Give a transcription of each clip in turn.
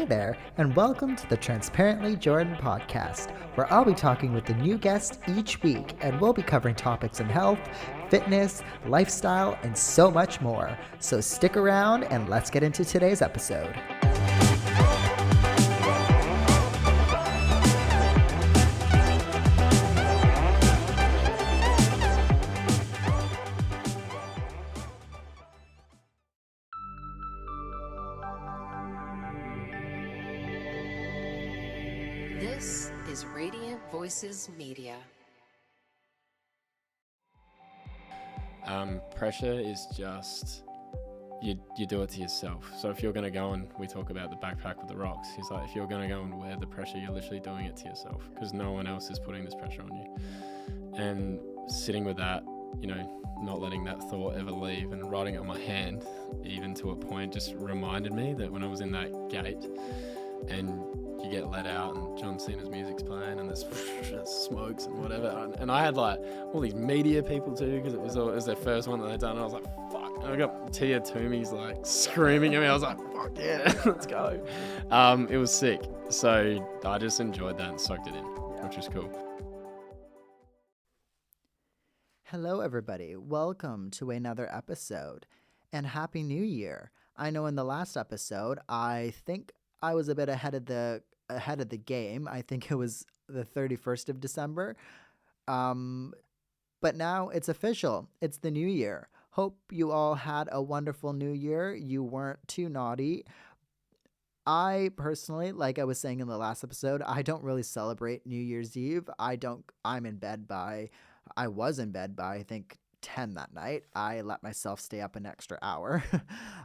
Hey there, and welcome to the Transparently Jordan podcast, where I'll be talking with a new guest each week, and we'll be covering topics in health, fitness, lifestyle, and so much more. So stick around and let's get into today's episode. This is Radiant Voices Media. Pressure is just, you do it to yourself. So if you're going to go and, we talk about the backpack with the rocks, he's like, if you're going to go and wear the pressure, you're literally doing it to yourself because no one else is putting this pressure on you. And sitting with that, you know, not letting that thought ever leave and writing it on my hand, even to a point, just reminded me that when I was in that gate and you get let out and John Cena's music's playing and there's smokes and whatever, and I had like all these media people too because it was their first one that they'd done, and I was like, fuck, and I got Tia Toomey's like screaming at me. I was like, fuck yeah, let's go. It was sick, so I just enjoyed that and soaked it in, which was cool. Hello, everybody. Welcome to another episode, and Happy New Year. I know in the last episode, I think I was a bit ahead of the game. I think it was the 31st of December. But now it's official. It's the new year. Hope you all had a wonderful new year. You weren't too naughty. I personally, like I was saying in the last episode, I don't really celebrate New Year's Eve. I was in bed by I think 10 that night. I let myself stay up an extra hour.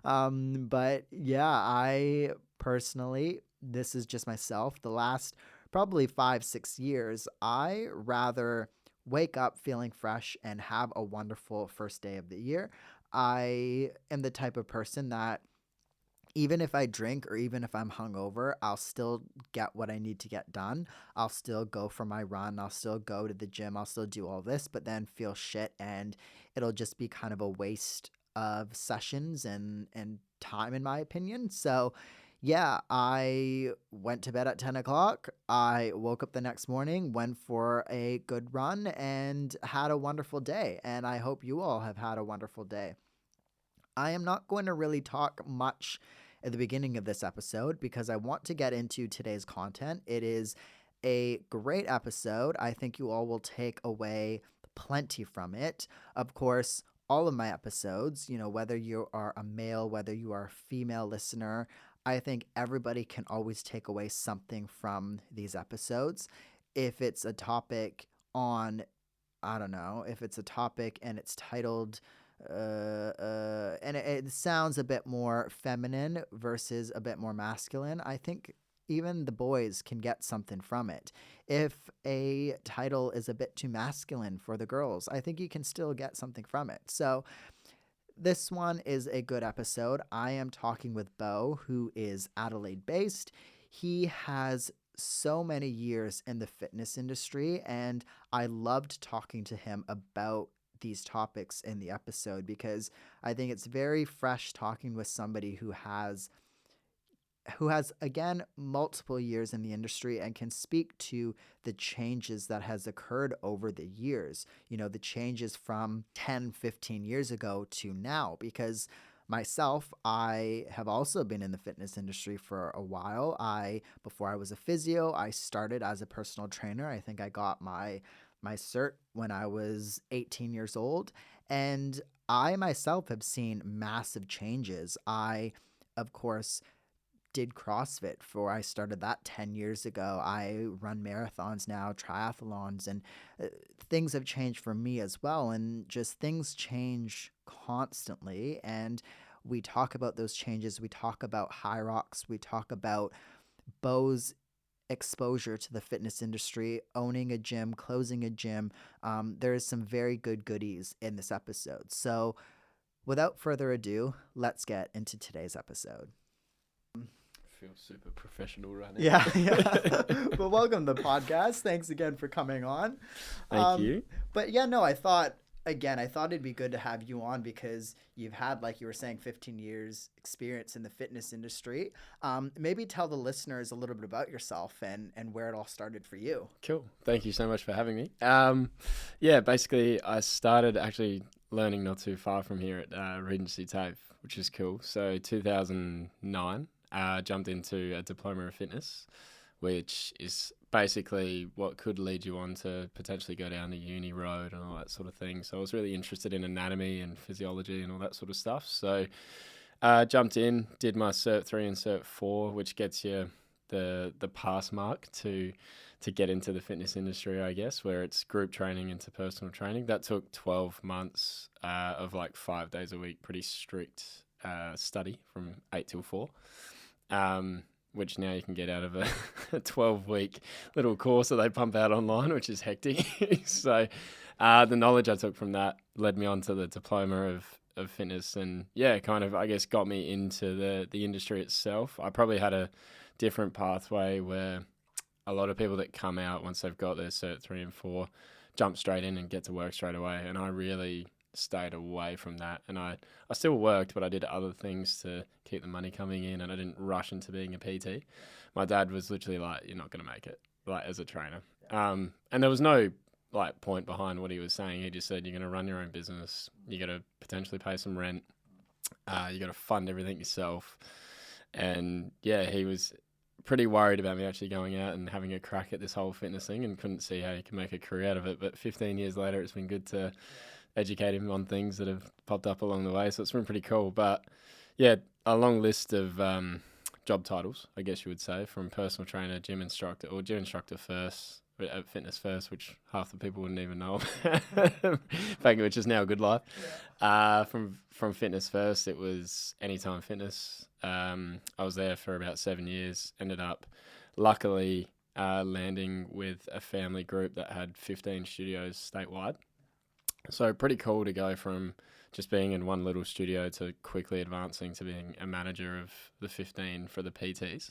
But yeah, I personally, this is just myself, the last probably 5-6 years, I rather wake up feeling fresh and have a wonderful first day of the year. I am the type of person that even if I drink or even if I'm hungover, I'll still get what I need to get done. I'll still go for my run. I'll still go to the gym. I'll still do all this, but then feel shit, and it'll just be kind of a waste of sessions and time, in my opinion. So yeah, I went to bed at 10 o'clock. I woke up the next morning, went for a good run, and had a wonderful day. And I hope you all have had a wonderful day. I am not going to really talk much at the beginning of this episode because I want to get into today's content. It is a great episode. I think you all will take away plenty from it. Of course, all of my episodes, you know, whether you are a male, whether you are a female listener, I think everybody can always take away something from these episodes. If it's a topic on, I don't know, if it's a topic and it's titled and it sounds a bit more feminine versus a bit more masculine, I think even the boys can get something from it. If a title is a bit too masculine for the girls, I think you can still get something from it. So this one is a good episode. I am talking with Beau, who is Adelaide-based. He has so many years in the fitness industry, and I loved talking to him about these topics in the episode because I think it's very fresh talking with somebody who has again multiple years in the industry and can speak to the changes that has occurred over the years, you know, the changes from 10-15 years ago to now. Because myself, I have also been in the fitness industry for a while. Before I was a physio, I started as a personal trainer. I think I got my cert when I was 18 years old, and I myself have seen massive changes. I, of course, did CrossFit I started that 10 years ago. I run marathons now, triathlons, and things have changed for me as well. And just things change constantly. And we talk about those changes. We talk about HYROX. We talk about Beau's exposure to the fitness industry, owning a gym, closing a gym. There is some very good goodies in this episode. So without further ado, let's get into today's episode. I feel super professional right now. Yeah. Well, welcome to the podcast. Thanks again for coming on. Thank you. But yeah, no, I thought again, I thought it'd be good to have you on because you've had, like you were saying, 15 years experience in the fitness industry. Maybe tell the listeners a little bit about yourself and where it all started for you. Cool. Thank you so much for having me. Yeah, basically I started actually learning not too far from here at Regency TAFE, which is cool. So 2009, jumped into a diploma of fitness, which is basically what could lead you on to potentially go down the uni road and all that sort of thing. So I was really interested in anatomy and physiology and all that sort of stuff. So jumped in, did my Cert 3 and Cert 4, which gets you the pass mark to get into the fitness industry, I guess, where it's group training into personal training. That took 12 months of like 5 days a week, pretty strict study from 8 till 4. Which now you can get out of a 12-week little course that they pump out online, which is hectic. So the knowledge I took from that led me on to the diploma of fitness, and yeah, kind of, I guess, got me into the industry itself. I probably had a different pathway where a lot of people that come out once they've got their Cert 3 and 4 jump straight in and get to work straight away, and I really stayed away from that. And I still worked, but I did other things to keep the money coming in, and I didn't rush into being a PT. My dad was literally like, you're not going to make it, like, as a trainer. And there was no like point behind what he was saying. He just said, you're going to run your own business, you got to potentially pay some rent, you got to fund everything yourself. And yeah, he was pretty worried about me actually going out and having a crack at this whole fitness thing, and couldn't see how you can make a career out of it. But 15 years later, it's been good to educate him on things that have popped up along the way. So it's been pretty cool. But yeah, a long list of job titles, I guess you would say, from personal trainer, gym instructor, or gym instructor first, fitness first, which half the people wouldn't even know about, which is now a good life. From fitness first, it was Anytime Fitness. I was there for about 7 years, ended up luckily landing with a family group that had 15 studios statewide. So pretty cool to go from just being in one little studio to quickly advancing to being a manager of the 15 for the PTs.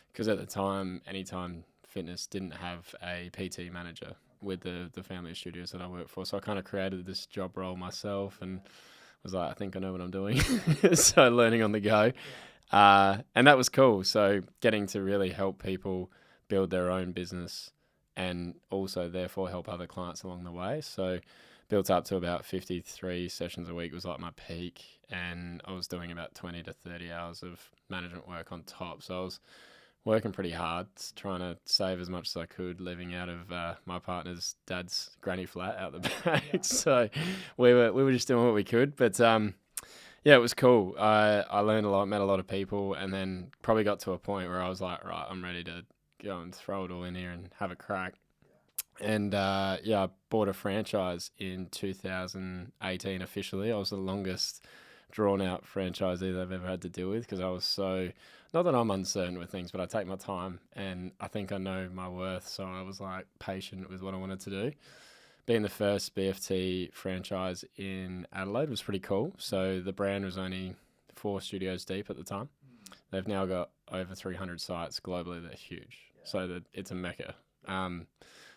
Because at the time, Anytime Fitness didn't have a PT manager with the family of studios that I worked for. So I kind of created this job role myself and was like, I think I know what I'm doing. So learning on the go. And that was cool. So getting to really help people build their own business and also therefore help other clients along the way. So built up to about 53 sessions a week was like my peak, and I was doing about 20 to 30 hours of management work on top. So I was working pretty hard, trying to save as much as I could, living out of my partner's dad's granny flat out the back. Yeah. So we were just doing what we could. But yeah, it was cool. I learned a lot, met a lot of people, and then probably got to a point where I was like, right, I'm ready to go and throw it all in here and have a crack. And yeah, I bought a franchise in 2018 officially. I was the longest drawn out franchisee that I've ever had to deal with, because I was so, not that I'm uncertain with things, but I take my time and I think I know my worth. So I was like patient with what I wanted to do. Being the first BFT franchise in Adelaide was pretty cool. So the brand was only 4 studios deep at the time. They've now got over 300 sites globally. They're huge. So it's a mecca.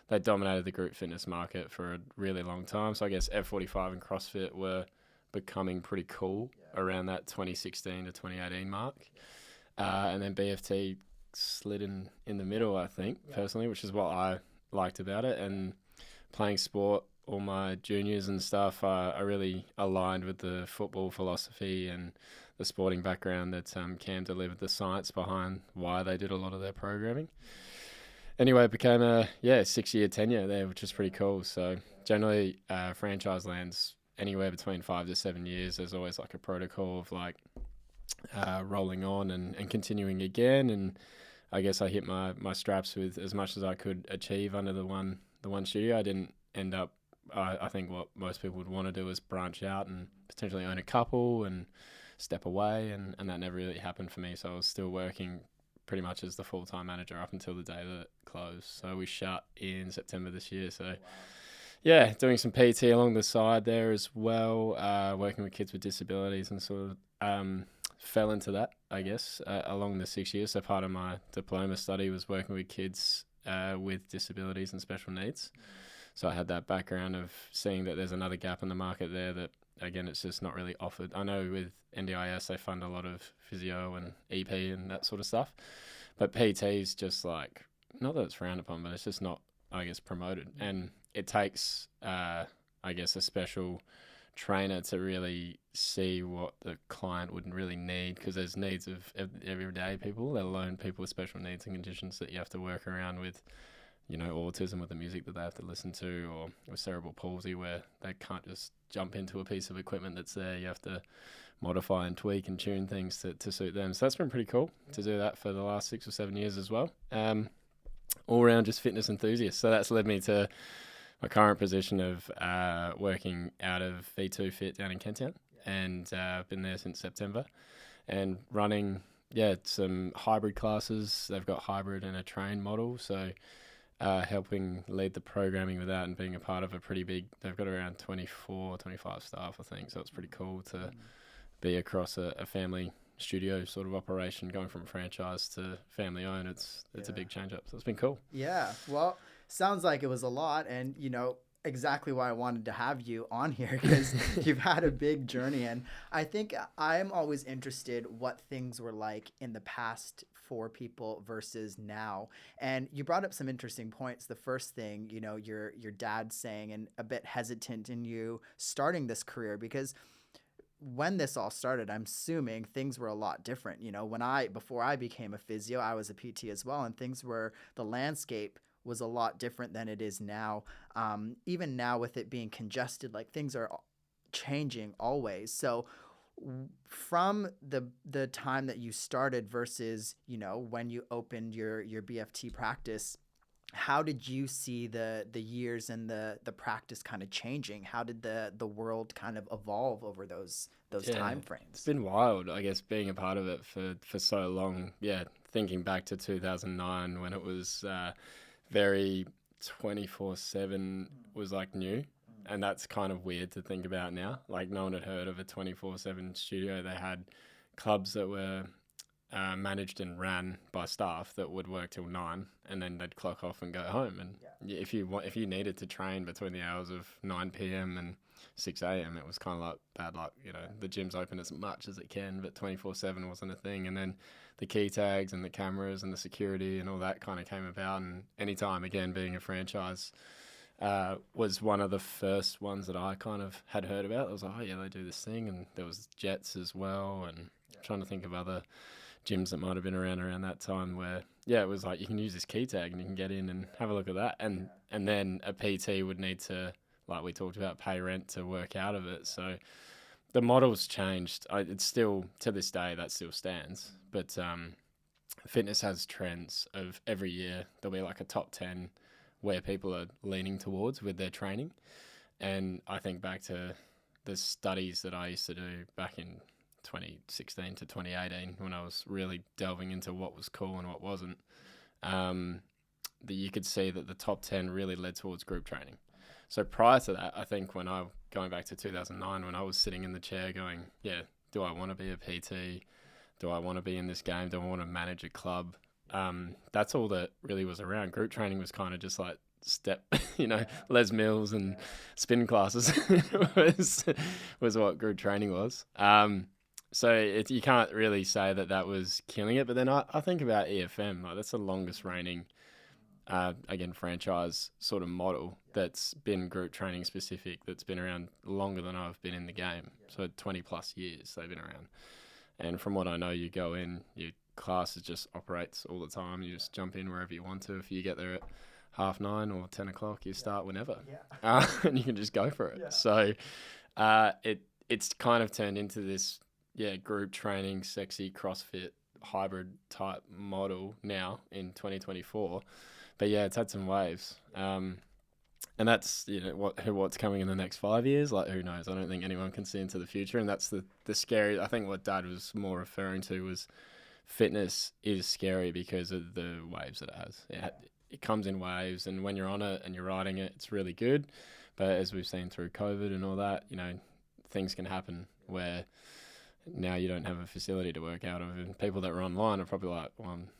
They dominated the group fitness market for a really long time. So I guess F45 and CrossFit were becoming pretty cool around that 2016 to 2018 mark. And then BFT slid in the middle, I think, personally, which is what I liked about it. And playing sport, all my juniors and stuff, I really aligned with the football philosophy and the sporting background that Cam delivered, the science behind why they did a lot of their programming. Anyway, it became a 6-year tenure there, which is pretty cool. So generally, franchise lands anywhere between 5 to 7 years. There's always like a protocol of like rolling on and continuing again. And I guess I hit my straps with as much as I could achieve under the one studio. I didn't end up. I think what most people would want to do is branch out and potentially own a couple and step away, and that never really happened for me. So I was still working pretty much as the full-time manager up until the day that it closed. So we shut in September this year. So yeah, doing some PT along the side there as well, working with kids with disabilities, and sort of fell into that, I guess, along the 6 years. So part of my diploma study was working with kids with disabilities and special needs. So I had that background of seeing that there's another gap in the market there that, again, it's just not really offered. I know with NDIS, they fund a lot of physio and EP and that sort of stuff. But PT's just like, not that it's frowned upon, but it's just not, I guess, promoted. And it takes, I guess, a special trainer to really see what the client would really need, because there's needs of everyday people, let alone people with special needs and conditions that you have to work around with, you know, autism with the music that they have to listen to, or with cerebral palsy where they can't just jump into a piece of equipment that's there. You have to modify and tweak and tune things to suit them. So that's been pretty cool to do that for the last 6 or 7 years as well. All around just fitness enthusiast. So that's led me to my current position of working out of V2 Fit down in Kenttown, and I've been there since September, and running some hybrid classes. They've got hybrid and a train model, so helping lead the programming with that and being a part of a pretty big, they've got around 24, 25 staff, I think, so it's pretty cool to be across a family studio sort of operation, going from franchise to family owned. It's a big change up, so it's been cool. Yeah, well, sounds like it was a lot, and exactly why I wanted to have you on here, because you've had a big journey, and I think I'm always interested what things were like in the past for people versus now. And you brought up some interesting points. The first thing, your dad saying, and a bit hesitant in you starting this career, because when this all started, I'm assuming things were a lot different. Before I became a physio, I was a PT as well, and the landscape was a lot different than it is now. Even now with it being congested, like, things are changing always. So from the time that you started versus, when you opened your BFT practice, how did you see the years and the practice kind of changing? How did the world kind of evolve over those time frames? It's been wild, I guess, being a part of it for so long. Yeah, thinking back to 2009 when it was very 24/7 was like new, and that's kind of weird to think about now. Like, no one had heard of a 24/7 studio. They had clubs that were managed and ran by staff that would work till 9, and then they'd clock off and go home. And if you needed to train between the hours of 9 p.m. and 6 a.m., it was kind of like bad luck. The gym's open as much as it can, but 24/7 wasn't a thing. And then the key tags and the cameras and the security and all that kind of came about. And anytime, again, being a franchise was one of the first ones that I kind of had heard about. I was like, oh yeah, they do this thing. And there was Jets as well. And I'm trying to think of other gyms that might have been around that time where, it was like, you can use this key tag and you can get in and have a look at that. And then a PT would need to, like we talked about, pay rent to work out of it. So the model's changed. It's still, to this day, that still stands. But fitness has trends of every year. There'll be like a top 10 where people are leaning towards with their training. And I think back to the studies that I used to do back in 2016 to 2018 when I was really delving into what was cool and what wasn't, that you could see that the top 10 really led towards group training. So prior to that, I think going back to 2009, when I was sitting in the chair going, do I want to be a PT? Do I want to be in this game? Do I want to manage a club? That's all that really was around. Group training was kind of just like Les Mills and spin classes was what group training was. So you can't really say that was killing it. But then I think about EFM, like, that's the longest reigning, again, franchise sort of model that's been group training specific, that's been around longer than I've been in the game. So 20 plus years they've been around. And from what I know, you go in, your class just operates all the time. You just jump in wherever you want to. If you get there at 9:30 or 10 o'clock, you start whenever. And you can just go for it. So it's kind of turned into this group training, sexy CrossFit hybrid type model now in 2024. But it's had some waves. And that's, what's coming in the next 5 years. Like, who knows? I don't think anyone can see into the future. And that's the scary. I think what Dad was more referring to was fitness is scary because of the waves that it has. It comes in waves, and when you're on it and you're riding it, it's really good. But as we've seen through COVID and all that, things can happen where now you don't have a facility to work out of, and people that were online are probably like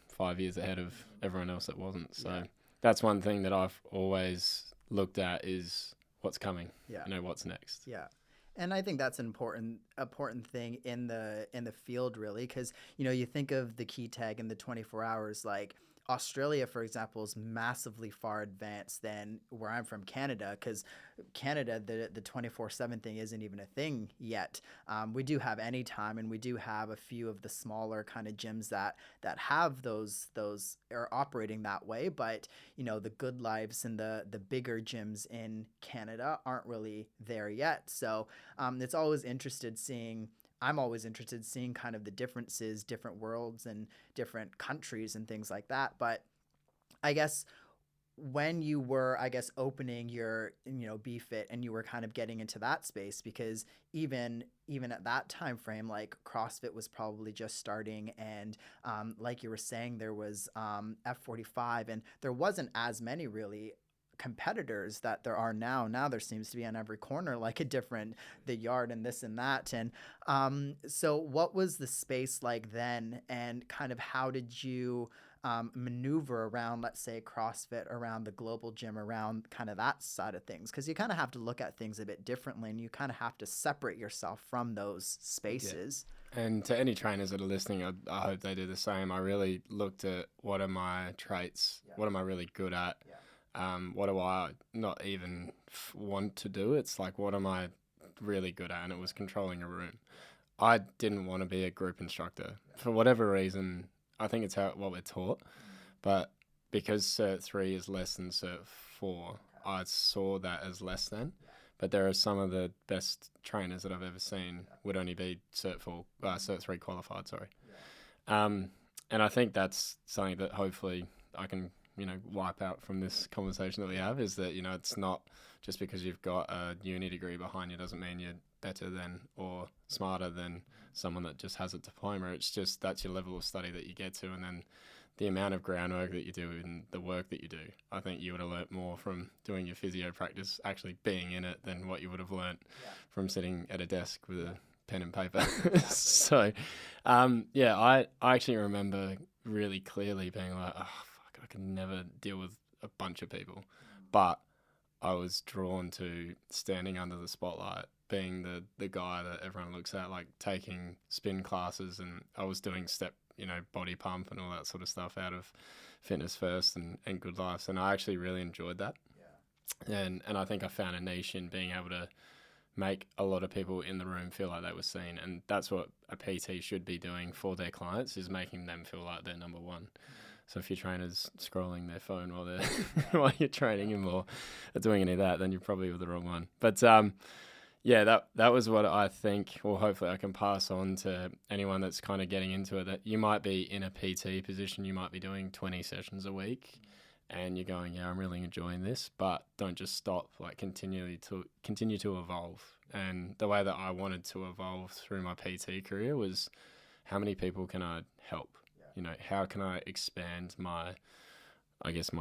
5 years ahead of everyone else that wasn't. So that's one thing that I've always looked at is what's coming. Yeah. What's next. Yeah. And I think that's an important thing in the field, really, because you think of the key tag in the 24 hours. Like Australia, for example, is massively far advanced than where I'm from, Canada, because Canada, the 24/7 thing isn't even a thing yet. We do have Anytime, and we do have a few of the smaller kind of gyms that have those are operating that way. But the Good Lives and the bigger gyms in Canada aren't really there yet. So it's always interested seeing. I'm always interested in seeing kind of the differences, different worlds and different countries and things like that. But I guess when you were, opening your, BFit, and you were kind of getting into that space, because even at that time frame, like CrossFit was probably just starting, and like you were saying, there was F45, and there wasn't as many really competitors that there are now. Now there seems to be on every corner, like the Yard and this and that. And so what was the space like then, and kind of how did you maneuver around, let's say, CrossFit, around the global gym, around kind of that side of things? Because you kind of have to look at things a bit differently, and you kind of have to separate yourself from those spaces. Yeah. And to any trainers that are listening, I hope they do the same. I really looked at what are my traits, what am I really good at, what do I not even want to do? It's like, what am I really good at? And it was controlling a room. I didn't want to be a group instructor for whatever reason. I think it's what we're taught, but because Cert 3 is less than Cert 4, I saw that as less than. But there are some of the best trainers that I've ever seen would only be Cert 3 qualified. Sorry, and I think that's something that hopefully I can wipe out from this conversation that we have, is that it's not just because you've got a uni degree behind you doesn't mean you're better than or smarter than someone that just has a diploma. It's just that's your level of study that you get to, and then the amount of groundwork that you do and the work that you do. I think you would have learnt more from doing your physio practice, actually being in it, than what you would have learnt from sitting at a desk with a pen and paper. So, I actually remember really clearly being like, oh, fuck, I could never deal with a bunch of people. But I was drawn to standing under the spotlight, being the guy that everyone looks at, like taking spin classes, and I was doing step, body pump and all that sort of stuff out of Fitness First and Good Life. And I actually really enjoyed that. And I think I found a niche in being able to make a lot of people in the room feel like they were seen. And that's what a PT should be doing for their clients, is making them feel like they're number one. So if your trainer's scrolling their phone while they're while you're training them, or doing any of that, then you're probably with the wrong one. But that was what I think, or hopefully I can pass on to anyone that's kind of getting into it, that you might be in a PT position, you might be doing 20 sessions a week, and you're going, yeah, I'm really enjoying this, but don't just stop, like continue to evolve. And the way that I wanted to evolve through my PT career was, how many people can I help? How can I expand my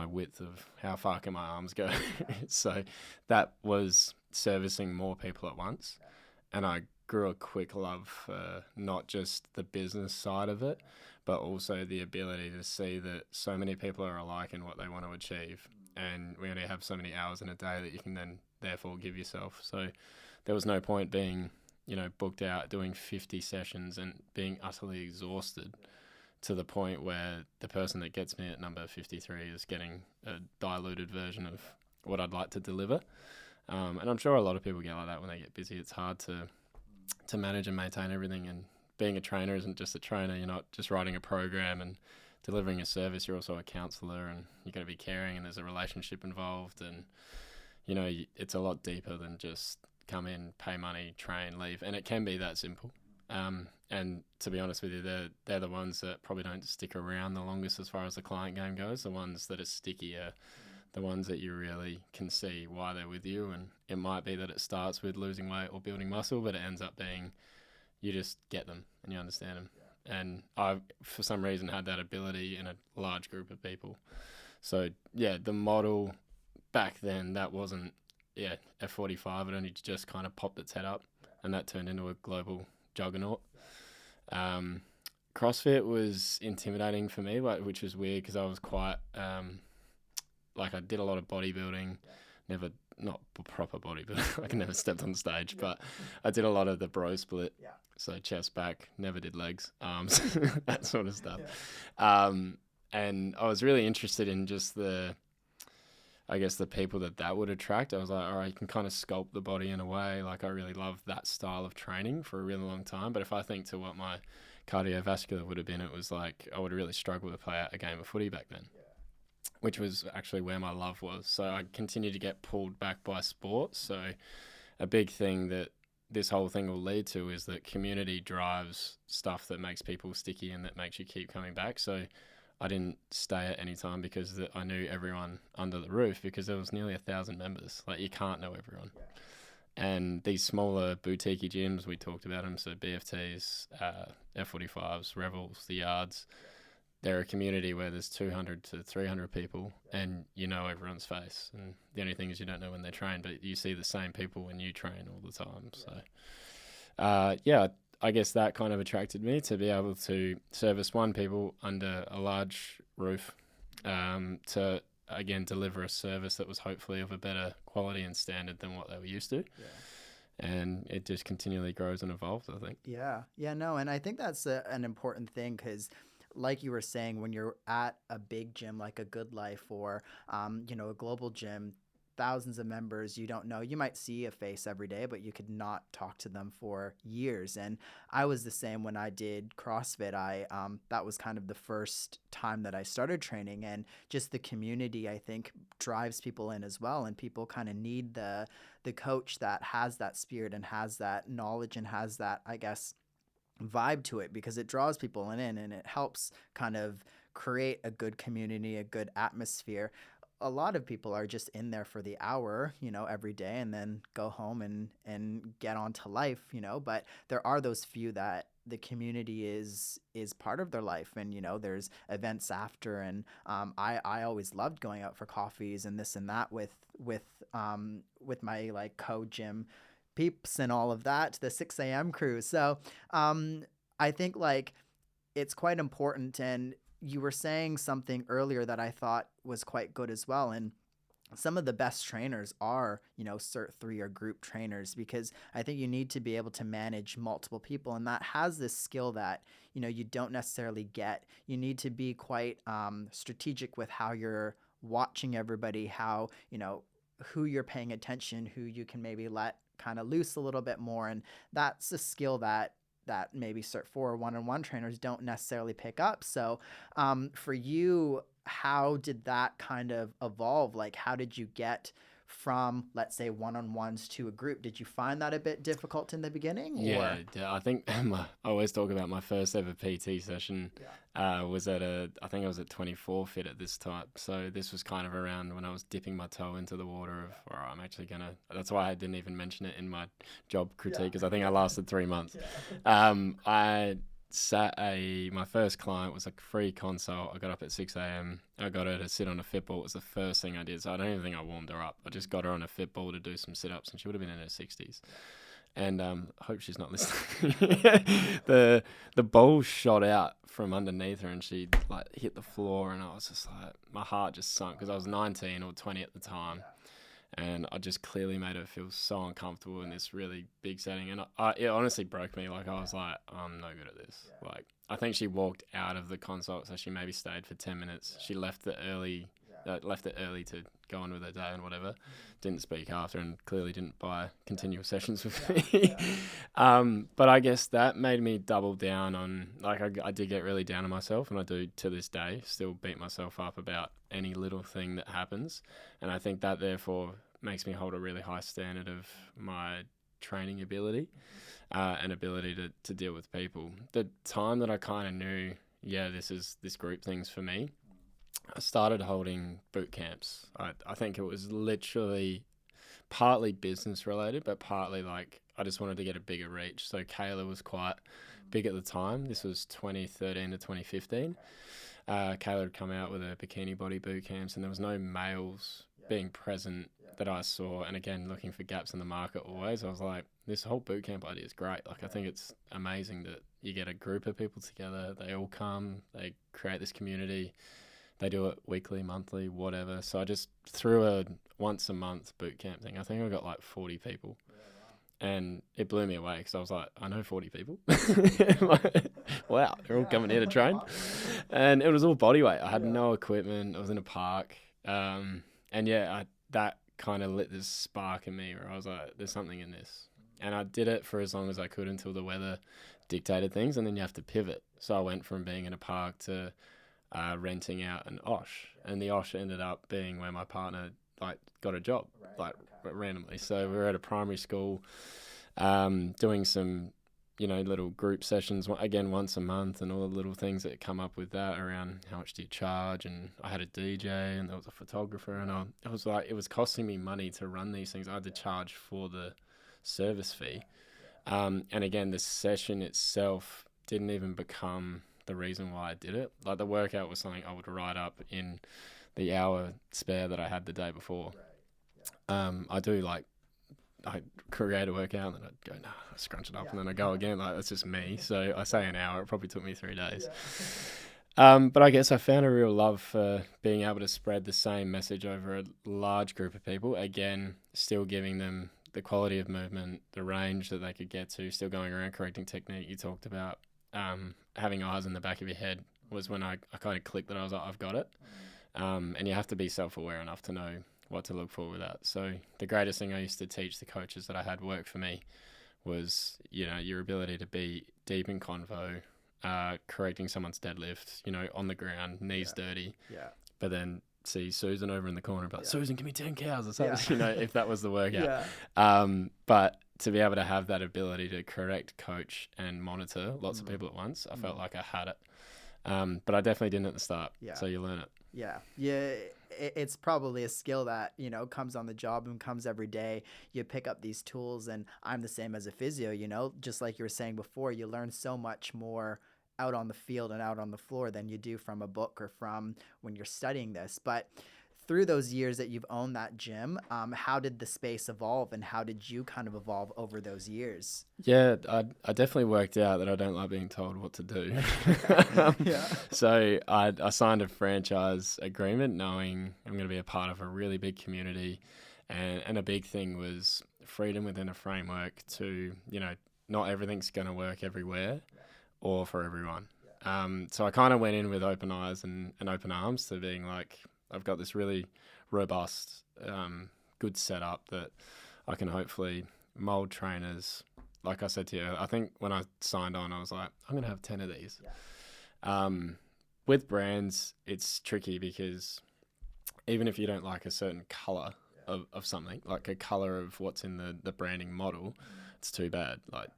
width of how far can my arms go? So that was servicing more people at once. And I grew a quick love for not just the business side of it, but also the ability to see that so many people are alike in what they want to achieve. And we only have so many hours in a day that you can then therefore give yourself. So there was no point being, booked out doing 50 sessions and being utterly exhausted, to the point where the person that gets me at number 53 is getting a diluted version of what I'd like to deliver. And I'm sure a lot of people get like that when they get busy. It's hard to manage and maintain everything. And being a trainer isn't just a trainer. You're not just writing a program and delivering a service. You're also a counsellor, and you've got to be caring, and there's a relationship involved. And, it's a lot deeper than just come in, pay money, train, leave. And it can be that simple. And to be honest with you, they're the ones that probably don't stick around the longest as far as the client game goes. The ones that are stickier, the ones that you really can see why they're with you. And it might be that it starts with losing weight or building muscle, but it ends up being you just get them and you understand them. And I've, for some reason, had that ability in a large group of people. So, the model back then, that wasn't, F45. It only just kind of popped its head up, and that turned into a global juggernaut. CrossFit was intimidating for me, which was weird because I was quite, I did a lot of bodybuilding, never, not proper body, but I never stepped on stage. But I did a lot of the bro split. Yeah. So chest, back, never did legs, arms, that sort of stuff. And I was really interested in just the people that would attract. I was like, all right, you can kind of sculpt the body in a way. Like, I really love that style of training for a really long time. But if I think to what my cardiovascular would have been, it was like I would really struggle to play out a game of footy back then, which was actually where my love was. So I continued to get pulled back by sports. So a big thing that this whole thing will lead to is that community drives stuff that makes people sticky and that makes you keep coming back. So I didn't stay at any time because I knew everyone under the roof, because there was nearly 1,000 members. Like, you can't know everyone. And these smaller boutique gyms, we talked about them, so BFTs, F45s, Revels, the Yards, they're a community where there's 200 to 300 people and you know everyone's face. And the only thing is you don't know when they train, but you see the same people when you train all the time. So, I guess that kind of attracted me to be able to service people under a large roof, to, again, deliver a service that was hopefully of a better quality and standard than what they were used to. Yeah. And it just continually grows and evolves, I think. Yeah. Yeah, no. And I think that's an important thing, because like you were saying, when you're at a big gym like a Good Life or, a global gym, thousands of members, you don't know. You might see a face every day, but you could not talk to them for years. And I was the same when I did CrossFit. That was kind of the first time that I started training, and just the community, I think, drives people in as well. And people kind of need the coach that has that spirit and has that knowledge and has that, I guess, vibe to it, because it draws people in and it helps kind of create a good community, a good atmosphere. A lot of people are just in there for the hour, every day, and then go home and get on to life, but there are those few that the community is part of their life, and there's events after, and I always loved going out for coffees and this and that with my like co-gym peeps and all of that, the 6 a.m. crew. So I think like it's quite important. And you were saying something earlier that I thought was quite good as well. And some of the best trainers are, Cert 3 or group trainers, because I think you need to be able to manage multiple people. And that has this skill that, you don't necessarily get. You need to be quite strategic with how you're watching everybody, how, who you're paying attention, who you can maybe let kind of loose a little bit more. And that's a skill that maybe Cert 4 or one-on-one trainers don't necessarily pick up. So for you, how did that kind of evolve? Like, how did you get from, let's say, one-on-ones to a group? Did you find that a bit difficult in the beginning? Yeah, I think I always talk about my first ever PT session. Was I think I was at 24 fit at this time. So this was kind of around when I was dipping my toe into the water of, or I'm actually that's why I didn't even mention it in my job critique, because I think I lasted 3 months. I my first client was a free consult. I got up at 6 a.m. I got her to sit on a fit ball. It was the first thing I did. So I don't even think I warmed her up. I just got her on a fit ball to do some sit-ups, and she would have been in her 60s. And I hope she's not listening. The ball shot out from underneath her, and she like hit the floor, and I was just like, my heart just sunk, because I was 19 or 20 at the time. And I just clearly made her feel so uncomfortable in this really big setting. And it honestly broke me. Like, I was like, I'm no good at this. Like, I think she walked out of the consult, so she maybe stayed for 10 minutes. She left it early to go on with her day and whatever. Didn't speak after, and clearly didn't buy continual sessions with me. But I guess that made me double down on, like, I did get really down on myself, and I do to this day still beat myself up about any little thing that happens. And I think that therefore makes me hold a really high standard of my training ability and ability to deal with people. The time that I kind of knew, this group thing's for me, I started holding boot camps. I think it was literally partly business related, but partly like I just wanted to get a bigger reach. So Kayla was quite big at the time. This was 2013 to 2015. Kayla had come out with her bikini body boot camps, and there was no males being present that I saw. And again, looking for gaps in the market always, I was like, this whole boot camp idea is great. Like, I think it's amazing that you get a group of people together, they all come, they create this community. They do it weekly, monthly, whatever. So I just threw a once a month boot camp thing. I think I got like 40 people. And it blew me away because I was like, I know 40 people. Like, wow, they're all coming here to train. And it was all body weight. I had no equipment. I was in a park. And yeah, that kind of lit this spark in me where I was like, there's something in this. And I did it for as long as I could until the weather dictated things. And then you have to pivot. So I went from being in a park to renting out an OSH. And the OSH ended up being where my partner like got a job, randomly. So we were at a primary school doing some, little group sessions, again, once a month, and all the little things that come up with that around how much do you charge. And I had a DJ and there was a photographer, and it was costing me money to run these things. I had to charge for the service fee. And again, the session itself didn't even become the reason why I did it. Like the workout was something I would write up in the hour spare that I had the day before. I create a workout and then I'd go, I scrunch it up and then I go again. Like, that's just me. So I say an hour, it probably took me 3 days. But I guess I found a real love for being able to spread the same message over a large group of people. Again, still giving them the quality of movement, the range that they could get to, still going around correcting technique. You talked about having eyes in the back of your head was when I kind of clicked that I was like, I've got it. And you have to be self-aware enough to know what to look for with that. So the greatest thing I used to teach the coaches that I had work for me was, your ability to be deep in convo, correcting someone's deadlift, on the ground, knees dirty. Yeah. But then see Susan over in the corner, but Susan, give me 10 cows or something, if that was the workout. But to be able to have that ability to correct, coach, and monitor lots of people at once, I felt like I had it. But I definitely didn't at the start. So you learn it. Yeah, it's probably a skill that, comes on the job and comes every day. You pick up these tools, and I'm the same as a physio, just like you were saying before, you learn so much more out on the field and out on the floor than you do from a book or from when you're studying this. But through those years that you've owned that gym, how did the space evolve, and how did you kind of evolve over those years? Yeah, I definitely worked out that I don't like being told what to do. So I signed a franchise agreement knowing I'm going to be a part of a really big community. And a big thing was freedom within a framework to, not everything's going to work everywhere or for everyone. So I kind of went in with open eyes and open arms to being like, I've got this really robust, good setup that I can hopefully mold trainers. Like I said to you, I think when I signed on, I was like, I'm going to have 10 of these. With brands, it's tricky because even if you don't like a certain color of something, like a color of what's in the branding model, it's too bad. Like,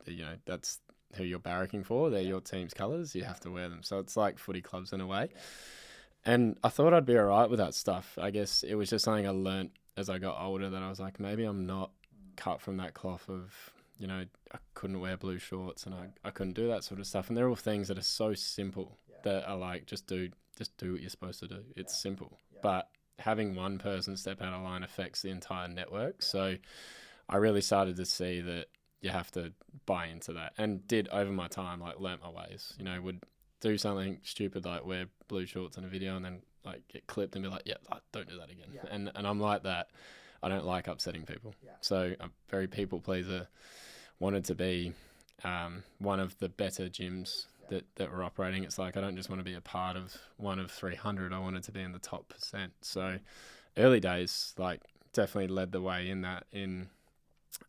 that's who you're barracking for. They're your team's colors. You have to wear them. So it's like footy clubs in a way. And I thought I'd be all right with that stuff. I guess it was just something I learnt as I got older that I was like, maybe I'm not cut from that cloth of, I couldn't wear blue shorts and I couldn't do that sort of stuff. And they're all things that are so simple that are like, just do what you're supposed to do. It's simple. But having one person step out of line affects the entire network. So I really started to see that you have to buy into that, and did over my time, like learnt my ways, would do something stupid like wear blue shorts in a video and then like get clipped and be like, don't do that again. And I'm like that. I don't like upsetting people. So I'm a very people pleaser. Wanted to be one of the better gyms that were operating. It's like, I don't just want to be a part of one of 300. I wanted to be in the top percent. So early days, like definitely led the way in that.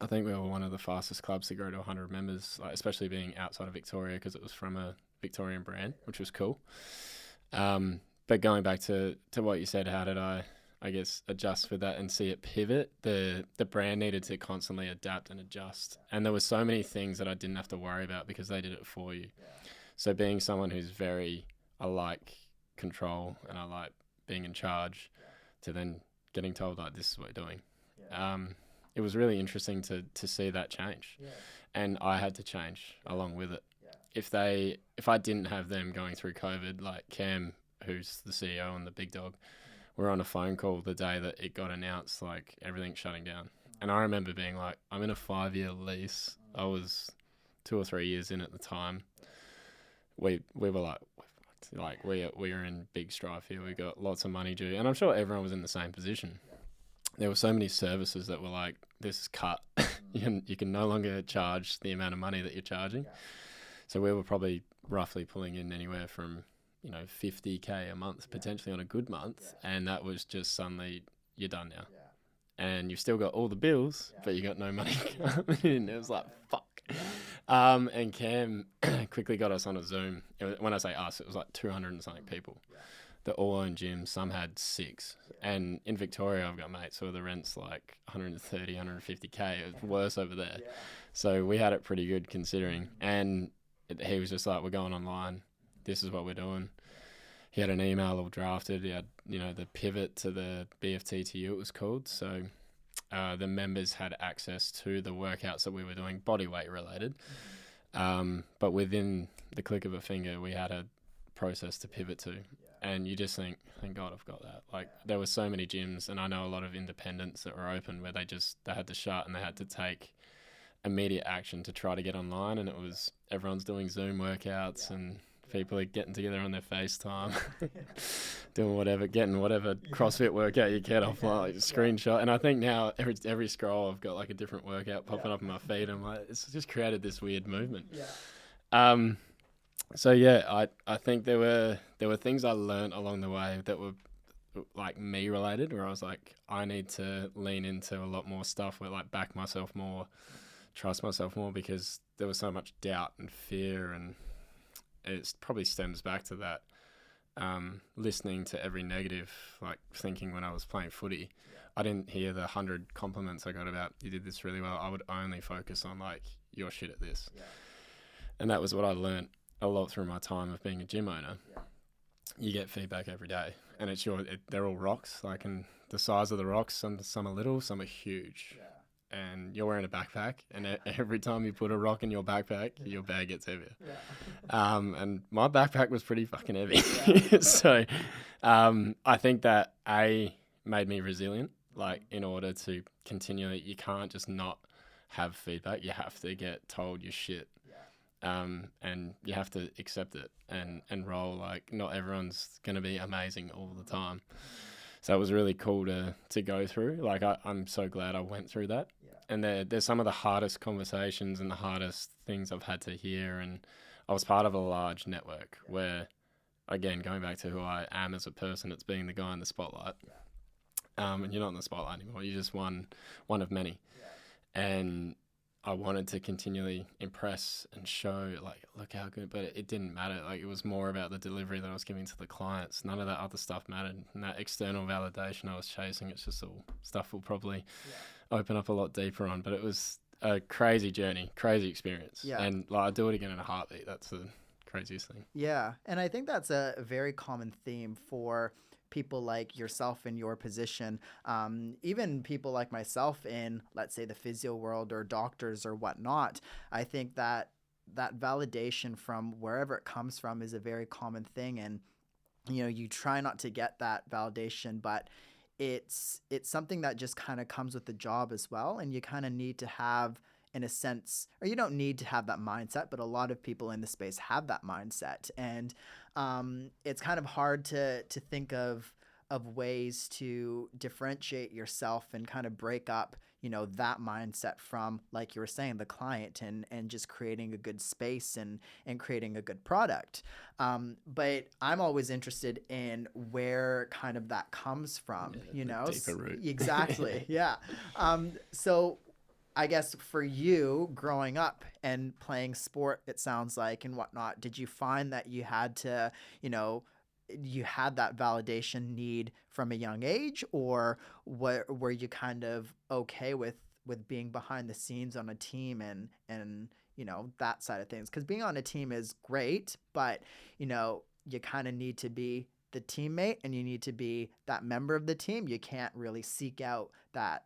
I think we were one of the fastest clubs to grow to 100 members, like especially being outside of Victoria because it was from a Victorian brand, which was cool. But going back to what you said, how did I guess adjust with that and see it pivot? The brand needed to constantly adapt and adjust, and there were so many things that I didn't have to worry about because they did it for you. So being someone who's I like control and I like being in charge, to then getting told like, this is what you're doing. It was really interesting to see that change, and I had to change along with it. If I didn't have them going through COVID, like Cam, who's the CEO and the big dog, we're on a phone call the day that it got announced, like everything's shutting down. And I remember being like, I'm in a 5-year lease. I was 2 or 3 years in at the time. We were like, Like we are in big strife here. We got lots of money due, and I'm sure everyone was in the same position. There were so many services that were like, this is cut. You can no longer charge the amount of money that you're charging. So we were probably roughly pulling in anywhere from, 50K a month, potentially on a good month. And that was just suddenly, you're done now. And you've still got all the bills, but you got no money coming in. It was like, fuck. And Cam quickly got us on a Zoom. When I say us, it was like 200 and something people that all own gyms. Some had 6. And in Victoria, I've got mates where the rent's like 130, 150K. It's worse over there. So we had it pretty good considering. And he was just like, we're going online. This is what we're doing. He had an email all drafted. He had, the pivot to the BFTTU, it was called. So the members had access to the workouts that we were doing, body weight related. But within the click of a finger, we had a process to pivot to. And you just think, thank God I've got that. Like there were so many gyms, and I know a lot of independents that were open where they had to shut and they had to take immediate action to try to get online. And it was, everyone's doing Zoom workouts and people are getting together on their FaceTime, doing getting whatever CrossFit workout you get off like screenshot. And I think now every scroll I've got like a different workout popping up in my feed. I'm like, it's just created this weird movement. So yeah, I think there were things I learned along the way that were like me related, where I was like, I need to lean into a lot more stuff, where like back myself more, trust myself more, because there was so much doubt and fear, and it probably stems back to that. Listening to every negative, like thinking when I was playing footy, I didn't hear the 100 compliments I got about, you did this really well. I would only focus on like, you're shit at this. And that was what I learned a lot through my time of being a gym owner. You get feedback every day, and they're all rocks. Like, and the size of the rocks, some are little, some are huge. And you're wearing a backpack, and every time you put a rock in your backpack, your bag gets heavier. And my backpack was pretty fucking heavy. So I think that made me resilient. Like, in order to continually, you can't just not have feedback. You have to get told your shit. And you have to accept it and roll. Like, not everyone's going to be amazing all the time. So it was really cool to go through. Like, I'm so glad I went through that. And there's some of the hardest conversations and the hardest things I've had to hear. And I was part of a large network where, again, going back to who I am as a person, it's being the guy in the spotlight. And you're not in the spotlight anymore. You're just one of many. And I wanted to continually impress and show, like, look how good, but it didn't matter. Like, it was more about the delivery that I was giving to the clients. None of that other stuff mattered. And that external validation I was chasing, it's just all stuff we'll probably open up a lot deeper on. But it was a crazy journey, crazy experience. And like, I'd do it again in a heartbeat. That's the craziest thing. Yeah. And I think that's a very common theme for people like yourself in your position, even people like myself in, let's say, the physio world or doctors or whatnot. I think that validation from wherever it comes from is a very common thing. And, you try not to get that validation, but it's something that just kind of comes with the job as well. And you kind of need to have, in a sense, or you don't need to have that mindset, but a lot of people in the space have that mindset. And it's kind of hard to think of ways to differentiate yourself and kind of break up, that mindset from, like you were saying, the client and just creating a good space and creating a good product. But I'm always interested in where kind of that comes from, Deeper root. Exactly. Yeah. So I guess for you growing up and playing sport, it sounds like, and whatnot, did you find that you had to, you had that validation need from a young age, or were you kind of okay with being behind the scenes on a team and that side of things? Because being on a team is great, but you kind of need to be the teammate and you need to be that member of the team. You can't really seek out that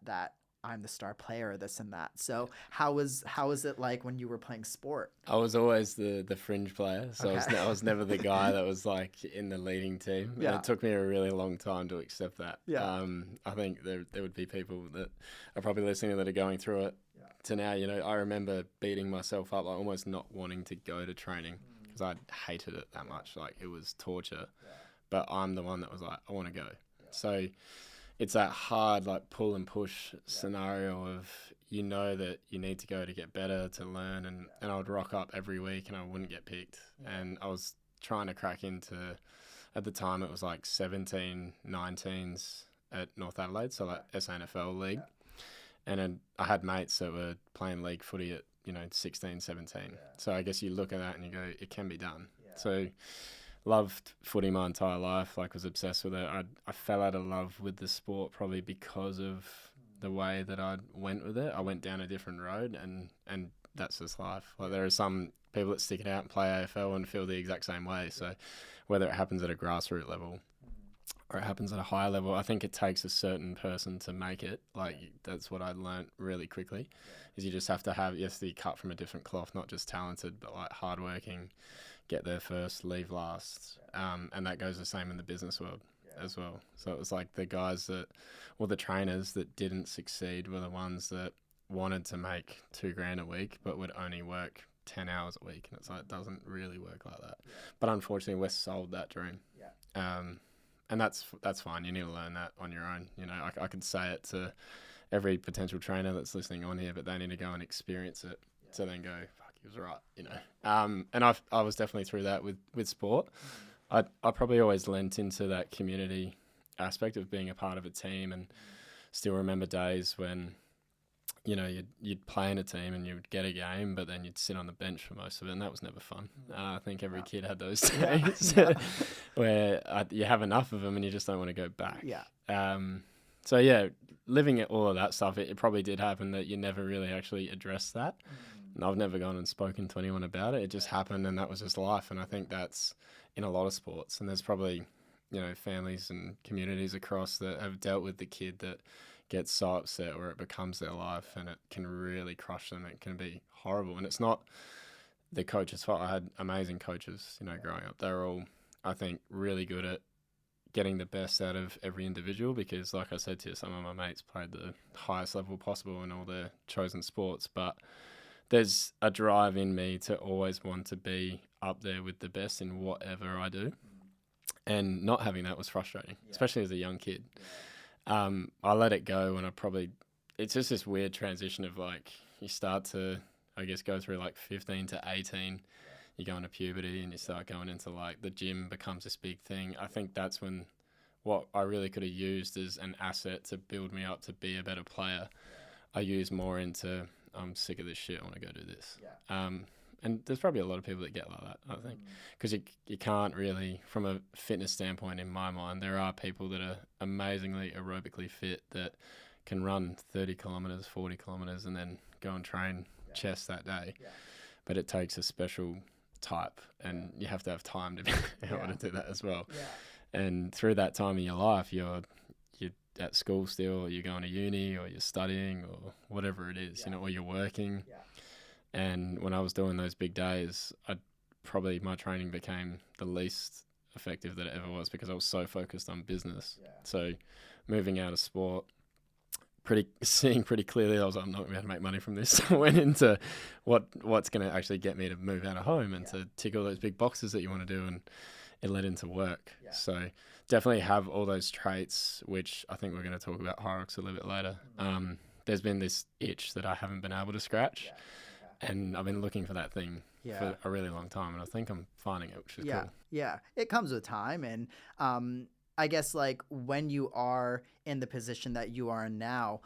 I'm the star player or this and that. So how was it like when you were playing sport? I was always the fringe player. So Okay. I was never the guy that was like in the leading team. Yeah. And it took me a really long time to accept that. Yeah. I think there would be people that are probably listening that are going through it to now. I remember beating myself up, like almost not wanting to go to training. because I hated it that much. Like, it was torture. But I'm the one that was like, I want to go. So it's that hard, like, pull and push scenario of, you know, that you need to go to get better, to learn. And I would rock up every week and I wouldn't get picked. And I was trying to crack into, at the time, it was like 17, 19s at North Adelaide, so like SANFL league. And then I had mates that were playing league footy at, 16, 17. So I guess you look at that and you go, it can be done. So loved footy my entire life, like, was obsessed with it. I fell out of love with the sport probably because of the way that I went with it. I went down a different road, and that's just life. Like, there are some people that stick it out and play AFL and feel the exact same way. So whether it happens at a grassroots level or it happens at a higher level, I think it takes a certain person to make it. Like, that's what I learnt really quickly, is you just have to have, yes, you cut from a different cloth, not just talented, but like hardworking, get there first, leave last. And that goes the same in the business world as well. So it was like the guys that, or the trainers that didn't succeed were the ones that wanted to make $2,000 a week, but would only work 10 hours a week. And it's like, it doesn't really work like that. But unfortunately, West sold that dream. And that's fine. You need to learn that on your own. I could say it to every potential trainer that's listening on here, but they need to go and experience it to then go, fuck, he was right, And I was definitely through that with sport. I probably always lent into that community aspect of being a part of a team, and still remember days when, you'd play in a team and you'd get a game, but then you'd sit on the bench for most of it, and that was never fun. I think every kid had those days where you have enough of them and you just don't want to go back. So yeah, living at all of that stuff, it probably did happen that you never really actually addressed that. And I've never gone and spoken to anyone about it. It just happened, and that was just life. And I think that's in a lot of sports. And there's probably, families and communities across that have dealt with the kid that gets so upset where it becomes their life, and it can really crush them. It can be horrible. And it's not the coach's fault. I had amazing coaches, growing up. They were all, I think, really good at getting the best out of every individual, because, like I said to you, some of my mates played the highest level possible in all their chosen sports, but there's a drive in me to always want to be up there with the best in whatever I do. And not having that was frustrating, especially as a young kid. I let it go when it's just this weird transition of, like, you start to, I guess, go through like 15 to 18, you go into puberty and you start going into, like, the gym becomes this big thing. I think that's when what I really could have used as an asset to build me up to be a better player, I use more into, I'm sick of this shit, I want to go do this. And there's probably a lot of people that get like that, I think, because you can't really, from a fitness standpoint, in my mind, there are people that are amazingly aerobically fit that can run 30 kilometres, 40 kilometres, and then go and train chest that day. But it takes a special type, and you have to have time to be able to do that as well. And through that time in your life, you're at school still, or you're going to uni, or you're studying, or whatever it is, or you're working. And when I was doing those big days, my training became the least effective that it ever was, because I was so focused on business. So moving out of sport, seeing pretty clearly, I was like, I'm not going to be able to make money from this. I went into what's going to actually get me to move out of home and to tick all those big boxes that you want to do, and it led into work. So definitely have all those traits, which I think we're going to talk about HYROX a little bit later. There's been this itch that I haven't been able to scratch. And I've been looking for that thing for a really long time, and I think I'm finding it, which is cool. Yeah, it comes with time, and I guess, like, when you are in the position that you are in now,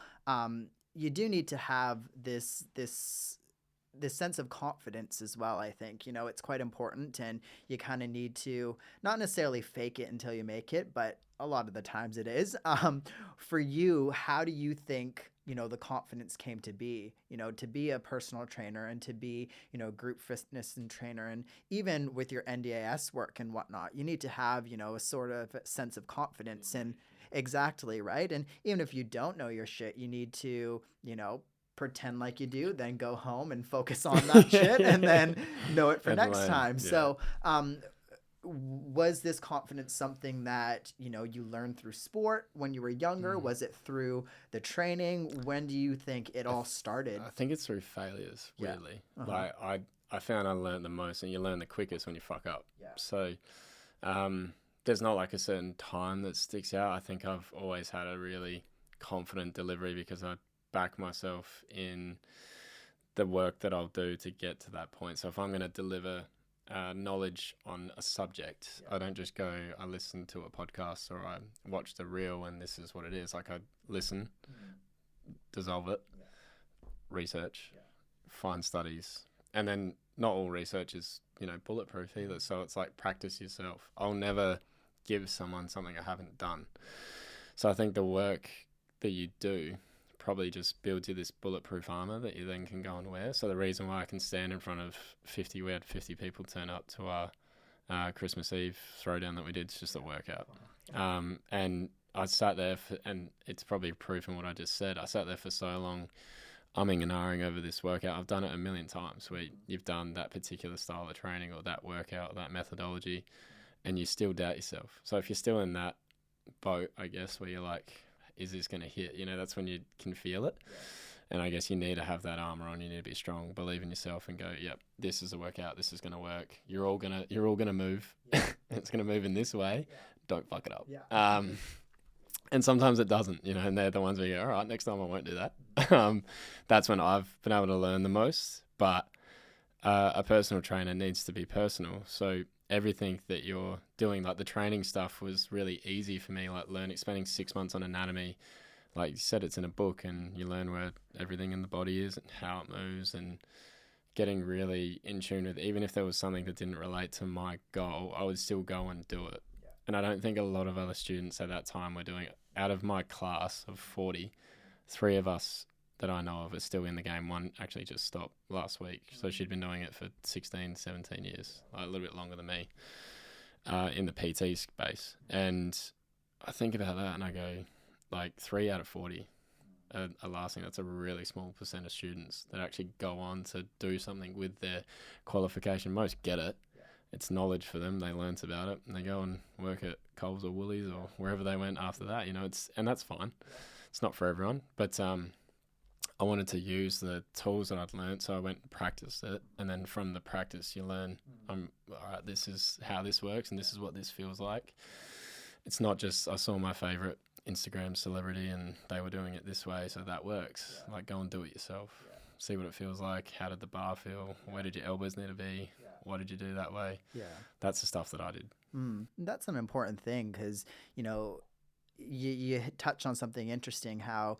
you do need to have this sense of confidence as well, I think. It's quite important, and you kind of need to not necessarily fake it until you make it, but a lot of the times it is. For you, how do you think the confidence came to be a personal trainer, and to be group fitness and trainer, and even with your NDAS work and whatnot, you need to have a sort of sense of confidence. And exactly, right? And even if you don't know your shit, you need to pretend like you do, then go home and focus on that shit, and then know it for next time. So was this confidence something that you learned through sport when you were younger? Was it through the training? When do you think it all started? I think it's through failures, weirdly. Like, I found I learned the most, and you learn the quickest when you fuck up. Yeah. So there's not like a certain time that sticks out. I think I've always had a really confident delivery because I back myself in the work that I'll do to get to that point. So if I'm going to deliver knowledge on a subject, I don't just go, I listen to a podcast or I watch the reel and this is what it is. Like I listen, dissolve it, research, find studies, and then not all research is, bulletproof either. So it's like practice yourself. I'll never give someone something I haven't done. So I think the work that you do probably just builds you this bulletproof armor that you then can go and wear. So the reason why I can stand in front of 50, we had 50 people turn up to our Christmas Eve throwdown that we did. It's just a workout. And I sat there and it's probably proof in what I just said. I sat there for so long umming and ahhing over this workout. I've done it a million times where you've done that particular style of training or that workout or that methodology and you still doubt yourself. So if you're still in that boat, I guess, where you're like, is this going to hit? That's when you can feel it. And I guess you need to have that armor on. You need to be strong, believe in yourself and go, yep, this is a workout. This is going to work. You're all going to move. It's going to move in this way. Don't fuck it up. And sometimes it doesn't, and they're the ones where you go, all right, next time I won't do that. That's when I've been able to learn the most. But a personal trainer needs to be personal. So everything that you're doing, like the training stuff was really easy for me, like spending 6 months on anatomy. Like you said, it's in a book and you learn where everything in the body is and how it moves and getting really in tune with, even if there was something that didn't relate to my goal, I would still go and do it. And I don't think a lot of other students at that time were doing it. Out of my class of 40, 3 of us that I know of are still in the game. One actually just stopped last week. So she'd been doing it for 16, 17 years, like a little bit longer than me, in the PT space. And I think about that and I go, like 3 out of 40 are lasting. That's a really small percent of students that actually go on to do something with their qualification. Most get it. It's knowledge for them. They learnt about it and they go and work at Coles or Woolies or wherever they went after that, and that's fine. It's not for everyone, but I wanted to use the tools that I'd learned. So I went and practiced it. And then from the practice, you learn, all right, this is how this works and this is what this feels like. It's not just, I saw my favorite Instagram celebrity and they were doing it this way, so that works. Like, go and do it yourself. See what it feels like. How did the bar feel? Where did your elbows need to be? What did you do that way? That's the stuff that I did. That's an important thing because, you touch on something interesting, how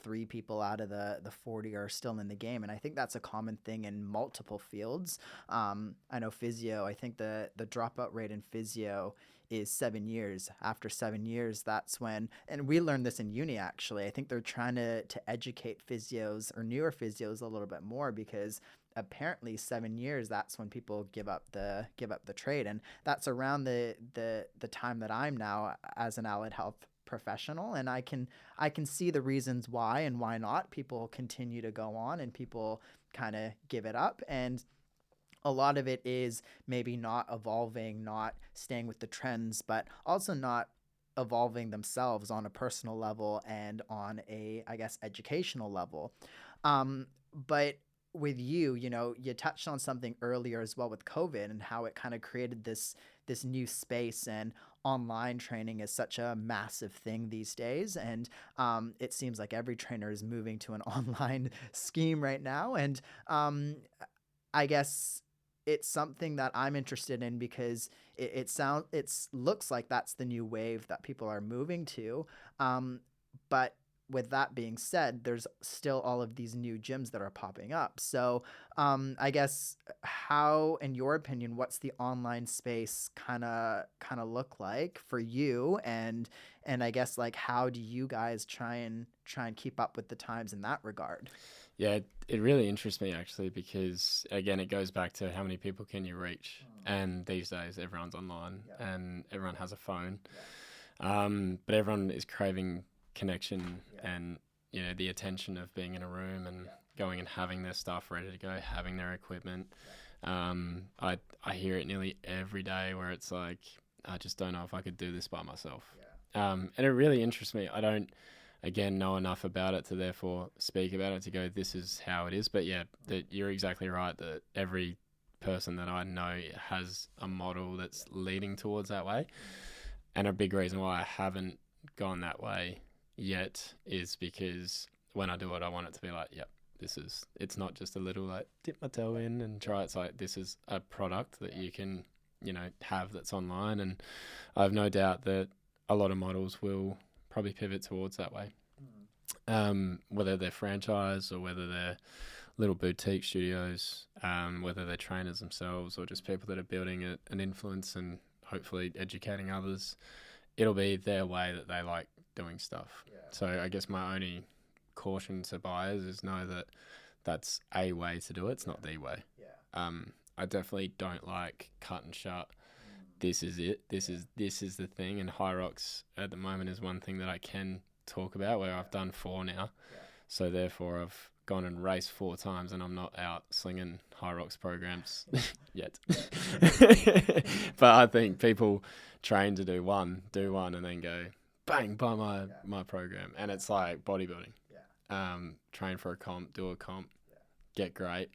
3 people out of the 40 are still in the game, and I think that's a common thing in multiple fields. I know physio, I think the dropout rate in physio is 7 years. After 7 years, that's when, and we learned this in uni actually, I think they're trying to educate physios or newer physios a little bit more, because apparently 7 years, that's when people give up the trade, and that's around the time that I'm now as an allied health professional, and I can see the reasons why and why not people continue to go on and people kind of give it up. And a lot of it is maybe not evolving, not staying with the trends, but also not evolving themselves on a personal level and on a, I guess, educational level. But with you touched on something earlier as well with COVID and how it kind of created this new space, and online training is such a massive thing these days. And it seems like every trainer is moving to an online scheme right now. And I guess it's something that I'm interested in because it looks like that's the new wave that people are moving to. But with that being said, there's still all of these new gyms that are popping up. So I guess, how, in your opinion, what's the online space kind of look like for you? And I guess, like, how do you guys try and keep up with the times in that regard? Yeah, it really interests me actually, because again, it goes back to how many people can you reach? And these days everyone's online and everyone has a phone. But everyone is craving connection and the attention of being in a room and going and having their stuff ready to go, having their equipment. I hear it nearly every day where it's like, I just don't know if I could do this by myself. And it really interests me. I don't again know enough about it to therefore speak about it to go, this is how it is. But yeah, you're exactly right that every person that I know has a model that's leading towards that way. And a big reason why I haven't gone that way yet is because when I do it, I want it to be like, yep, it's not just a little like dip my toe in and try. It's like, this is a product that you can, have that's online. And I have no doubt that a lot of models will probably pivot towards that way. Whether they're franchise or whether they're little boutique studios, whether they're trainers themselves or just people that are building an influence and hopefully educating others, it'll be their way that they like doing stuff. Yeah. So I guess my only caution to buyers is know that that's a way to do it. It's not the way. Yeah. I definitely don't like cut and shut. This is it. This is the thing. And HYROX at the moment is one thing that I can talk about, where I've done 4 now. Yeah. So therefore I've gone and raced 4 times and I'm not out slinging HYROX programs yet. But I think people train to do one and then go bang, buy my program. And it's like bodybuilding. Yeah. Train for a comp, do a comp, get great.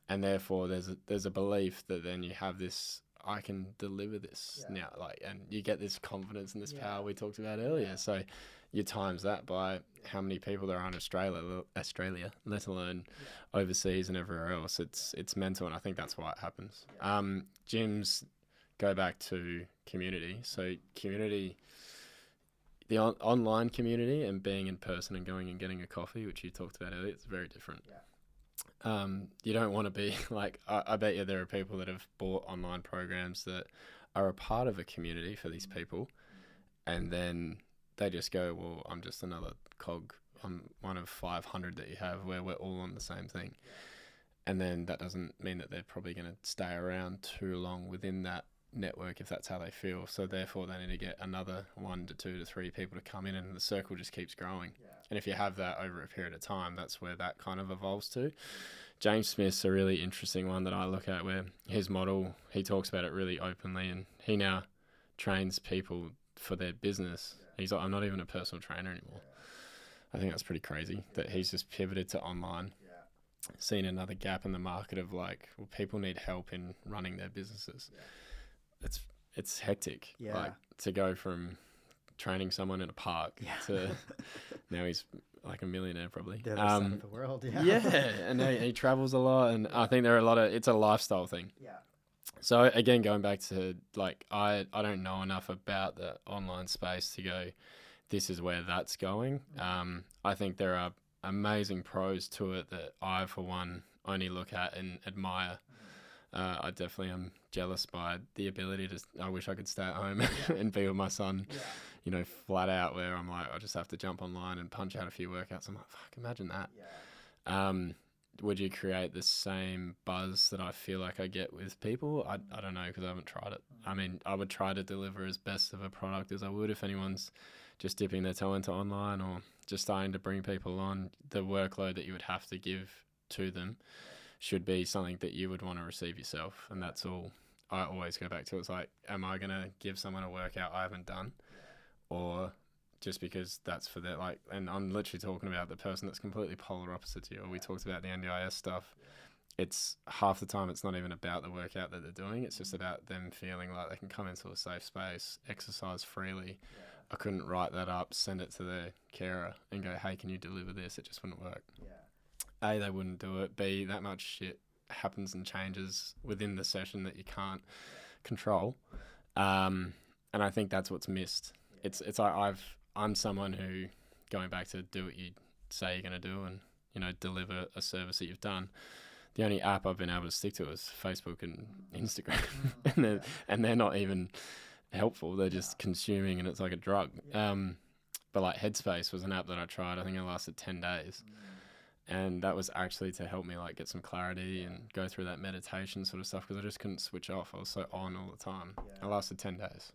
And therefore there's a belief that then you have this, I can deliver this now, and you get this confidence and this power we talked about earlier. Yeah. So you times that by how many people there are in Australia, let alone overseas and everywhere else. It's mental, and I think that's why it happens. Yeah. Gyms go back to community. So community, the online community and being in person and going and getting a coffee, which you talked about earlier, it's very different. Yeah. You don't want to be like, I bet you there are people that have bought online programs that are a part of a community for these people, and then they just go, well, I'm just another cog. I'm one of 500 that you have where we're all on the same thing. And then that doesn't mean that they're probably going to stay around too long within that network if that's how they feel. So therefore they need to get another 1 to 2 to 3 people to come in, and the circle just keeps growing. Yeah. And if you have that over a period of time, that's where that kind of evolves to. James Smith's a really interesting one that I look at, where his model, he talks about it really openly, and he now trains people for their business. He's like, I'm not even a personal trainer anymore. I think that's pretty crazy that he's just pivoted to online, seen another gap in the market of like, well, people need help in running their businesses. It's hectic. Yeah. Like to go from training someone in a park to now he's like a millionaire probably. The other side of the world, and he travels a lot, and I think there are it's a lifestyle thing. Yeah. So again, going back to like, I don't know enough about the online space to go, this is where that's going. I think there are amazing pros to it that I, for one, only look at and admire. I definitely am jealous by the ability to, I wish I could stay at home and be with my son, flat out, where I'm like, I just have to jump online and punch out a few workouts. I'm like, fuck, imagine that. Yeah. Would you create the same buzz that I feel like I get with people? I don't know, because I haven't tried it. I mean, I would try to deliver as best of a product as I would if anyone's just dipping their toe into online or just starting to bring people on. The workload that you would have to give to them should be something that you would want to receive yourself. And that's all I always go back to. It's like, am I going to give someone a workout I haven't done? Or just because that's for their, like, and I'm literally talking about the person that's completely polar opposite to you. Or we talked about the NDIS stuff. It's half the time it's not even about the workout that they're doing. It's just about them feeling like they can come into a safe space, exercise freely. I couldn't write that up, send it to their carer and go, hey, can you deliver this? It just wouldn't work. A, they wouldn't do it. B, that much shit happens and changes within the session that you can't control. And I think that's what's missed. It's like I'm someone who, going back to do what you say you're going to do and, deliver a service that you've done. The only app I've been able to stick to is Facebook and Instagram. and they're not even helpful. They're just consuming, and it's like a drug. But like Headspace was an app that I tried. I think it lasted 10 days. And that was actually to help me like get some clarity and go through that meditation sort of stuff, because I just couldn't switch off. I was so on all the time. I lasted 10 days.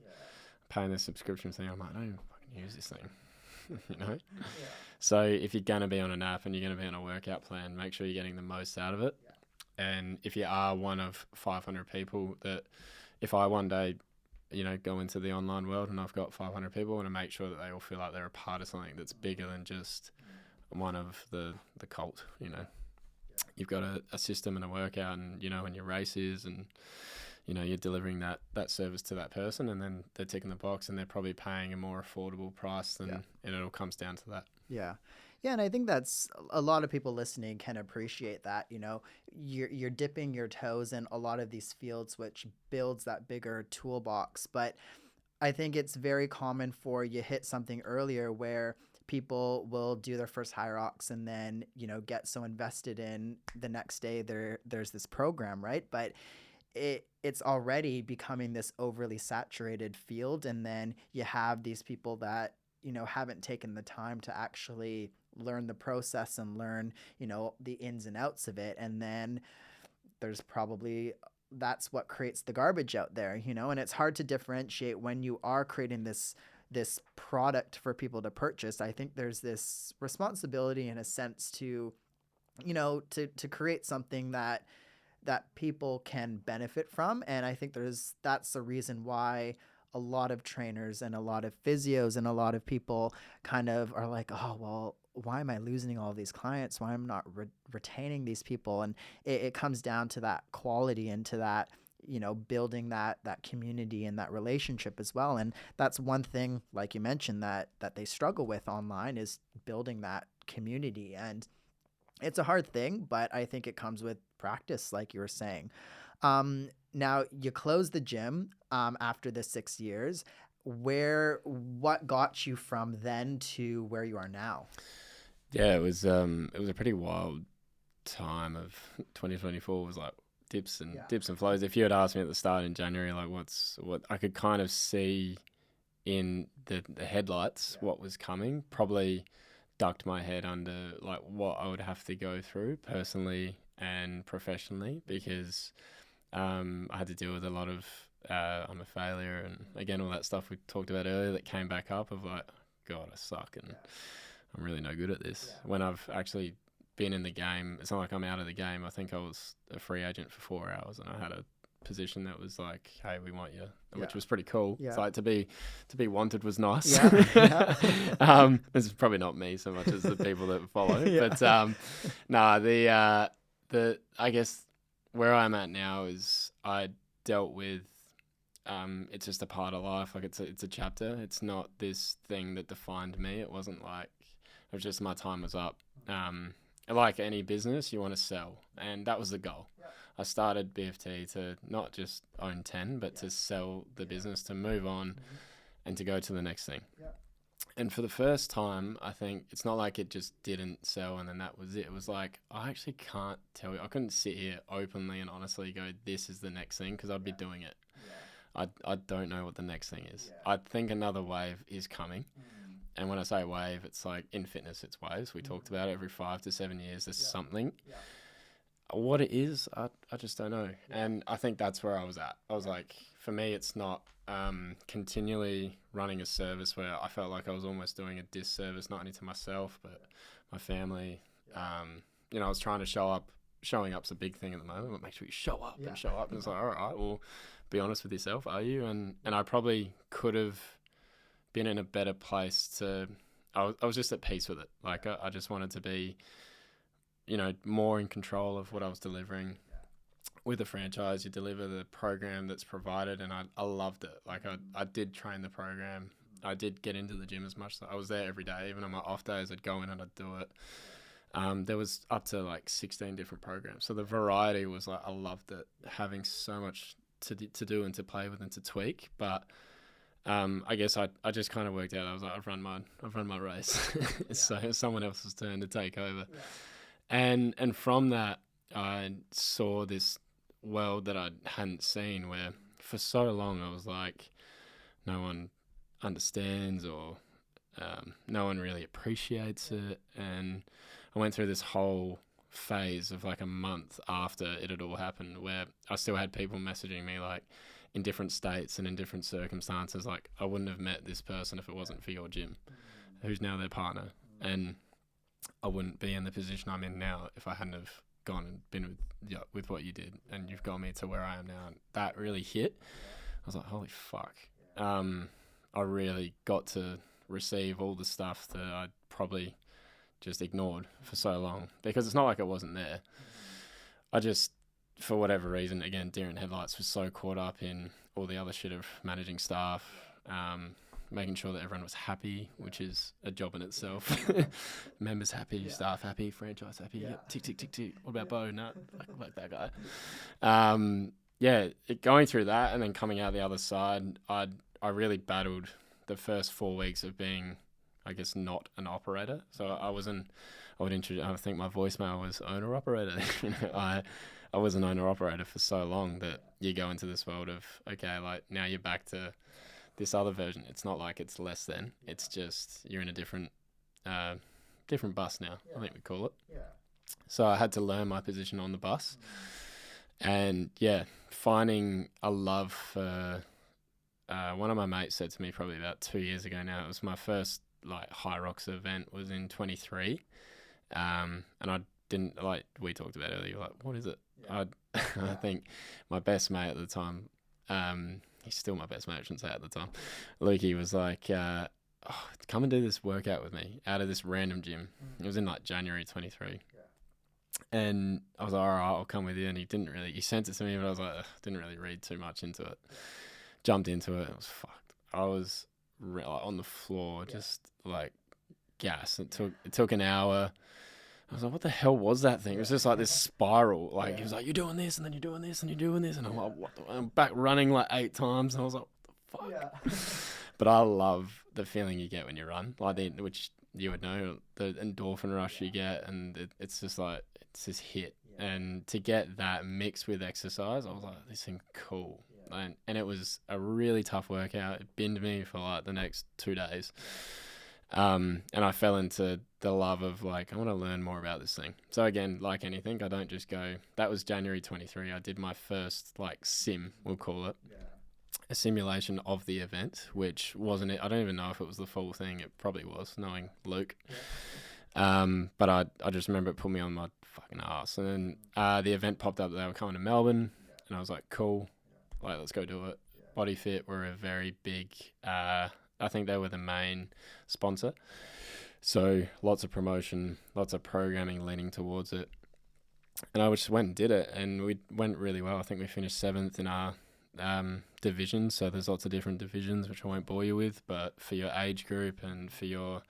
Paying this subscription thing, I'm like, I don't even fucking use this thing. So if you're going to be on an app and you're going to be on a workout plan, make sure you're getting the most out of it. And if you are one of 500 people that, if I one day, go into the online world and I've got 500 people, I want to make sure that they all feel like they're a part of something that's bigger than just one of the cult, you've got a system and a workout, and when your race is, and you're delivering that service to that person, and then they're ticking the box, and they're probably paying a more affordable price than, and it all comes down to that. Yeah. Yeah, and I think that's a lot of people listening can appreciate that. You're dipping your toes in a lot of these fields, which builds that bigger toolbox. But I think it's very common for you hit something earlier where people will do their first HYROX and then get so invested in the next day there's this program, right? But it's already becoming this overly saturated field, and then you have these people that haven't taken the time to actually learn the process and learn the ins and outs of it, and then there's probably that's what creates the garbage out there, and it's hard to differentiate when you are creating this product for people to purchase. I think there's this responsibility in a sense to to create something that people can benefit from, and I think that's the reason why a lot of trainers and a lot of physios and a lot of people kind of are like, oh, well, why am I losing all of these clients? Why am I not retaining these people? And it comes down to that quality and to that, building that community and that relationship as well. And that's one thing, like you mentioned, that they struggle with online is building that community. And it's a hard thing, but I think it comes with practice, like you were saying. Now you closed the gym after the 6 years. What got you from then to where you are now? Yeah, it was a pretty wild time. Of 2024 was like dips and flows. If you had asked me at the start in January, like what I could kind of see in the headlights, what was coming, probably ducked my head under like what I would have to go through personally and professionally, because I had to deal with a lot of I'm a failure, and again all that stuff we talked about earlier that came back up of like, God, I suck and I'm really no good at this. When I've actually been in the game, it's not like I'm out of the game. I think I was a free agent for 4 hours, and I had a position that was like, hey, we want you, which was pretty cool. It's like to be wanted was nice. This is probably not me so much as the people that follow, but the I guess where I'm at now is I dealt with it's just a part of life. Like it's a chapter. It's not this thing that defined me. It wasn't like it was just my time was up. Like any business, you want to sell, and that was the goal. I started BFT to not just own 10, but to sell the business, to move on, and to go to the next thing. And for the first time, I think it's not like it just didn't sell and then that was it. It was like, I actually can't tell you. I couldn't sit here openly and honestly go, this is the next thing, because I'd be doing it. I don't know what the next thing is. I think another wave is coming. And when I say wave, it's like in fitness, it's waves. We talked about it, every 5 to 7 years, there's something. What it is, I just don't know. And I think that's where I was at. I was like, for me, it's not continually running a service where I felt like I was almost doing a disservice, not only to myself, but my family. I was trying to show up. Showing up's a big thing at the moment. But make sure you show up and show up. And it's like, all right, well, be honest with yourself. Are you? And I probably could have been in a better place to, I was just at peace with it. Like I just wanted to be, more in control of what I was delivering. With a franchise, you deliver the program that's provided, and I loved it. Like I did train the program. I did get into the gym as much. I was there every day. Even on my off days, I'd go in and I'd do it. There was up to like 16 different programs. So the variety was like, I loved it, having so much to do and to play with and to tweak. But I guess I just kind of worked out. I was like, I've run my race. So it's someone else's turn to take over. And from that, I saw this world that I hadn't seen, where for so long I was like, no one understands, or no one really appreciates it. And I went through this whole phase of like a month after it had all happened, where I still had people messaging me like in different states and in different circumstances, like, I wouldn't have met this person if it wasn't for your gym, who's now their partner. And I wouldn't be in the position I'm in now if I hadn't have gone and been with what you did, and you've got me to where I am now. And that really hit. I was like, holy fuck. I really got to receive all the stuff that I probably just ignored for so long, because it's not like it wasn't there. I just, for whatever reason, again, deer in headlights, was so caught up in all the other shit of managing staff, making sure that everyone was happy, which is a job in itself. Members happy, staff happy, franchise happy. Yep. Tick, tick, tick, tick. What about Beau? No, like that guy. Going through that and then coming out the other side, I really battled the first 4 weeks of being, I guess, not an operator. So I think my voicemail was owner operator. I was an owner operator for so long that you go into this world of, okay, like now you're back to this other version. It's not like it's less than, it's just you're in a different bus now, I think we call it. So I had to learn my position on the bus, and finding a love for one of my mates said to me probably about 2 years ago now, it was my first like HYROX event was in 23, and I didn't, like we talked about earlier, like what is it? I think my best mate at the time, he's still my best mate, I shouldn't say at the time, Lukey was like, come and do this workout with me out of this random gym. It was in like January 23. And I was like, all right, I'll come with you. And he sent it to me, but I was like, didn't really read too much into it. Jumped into it. It was fucked. I was like on the floor, just like gas. It took an hour. I was like, what the hell was that thing? It was just like this spiral. Like, he was like, you're doing this, and then you're doing this, and you're doing this. And I'm like, what? I'm back running like 8 times. And I was like, what the fuck? But I love the feeling you get when you run, like which you would know, the endorphin rush you get. And it's just like, it's this hit. And to get that mixed with exercise, I was like, this thing's cool. And it was a really tough workout. It binned me for like the next 2 days. And I fell into the love of like, I want to learn more about this thing. So again, like anything, I don't just go, that was January 23. I did my first like sim, we'll call it, a simulation of the event, which wasn't it. I don't even know if it was the full thing. It probably was, knowing Luke. But I just remember it put me on my fucking ass. And then the event popped up that they were coming to Melbourne, and I was like, cool, like let's go do it. Body Fit were a very big, I think they were the main sponsor. So lots of promotion, lots of programming leaning towards it. And I just went and did it, and we went really well. I think we finished 7th in our division. So there's lots of different divisions, which I won't bore you with, but for your age group and for your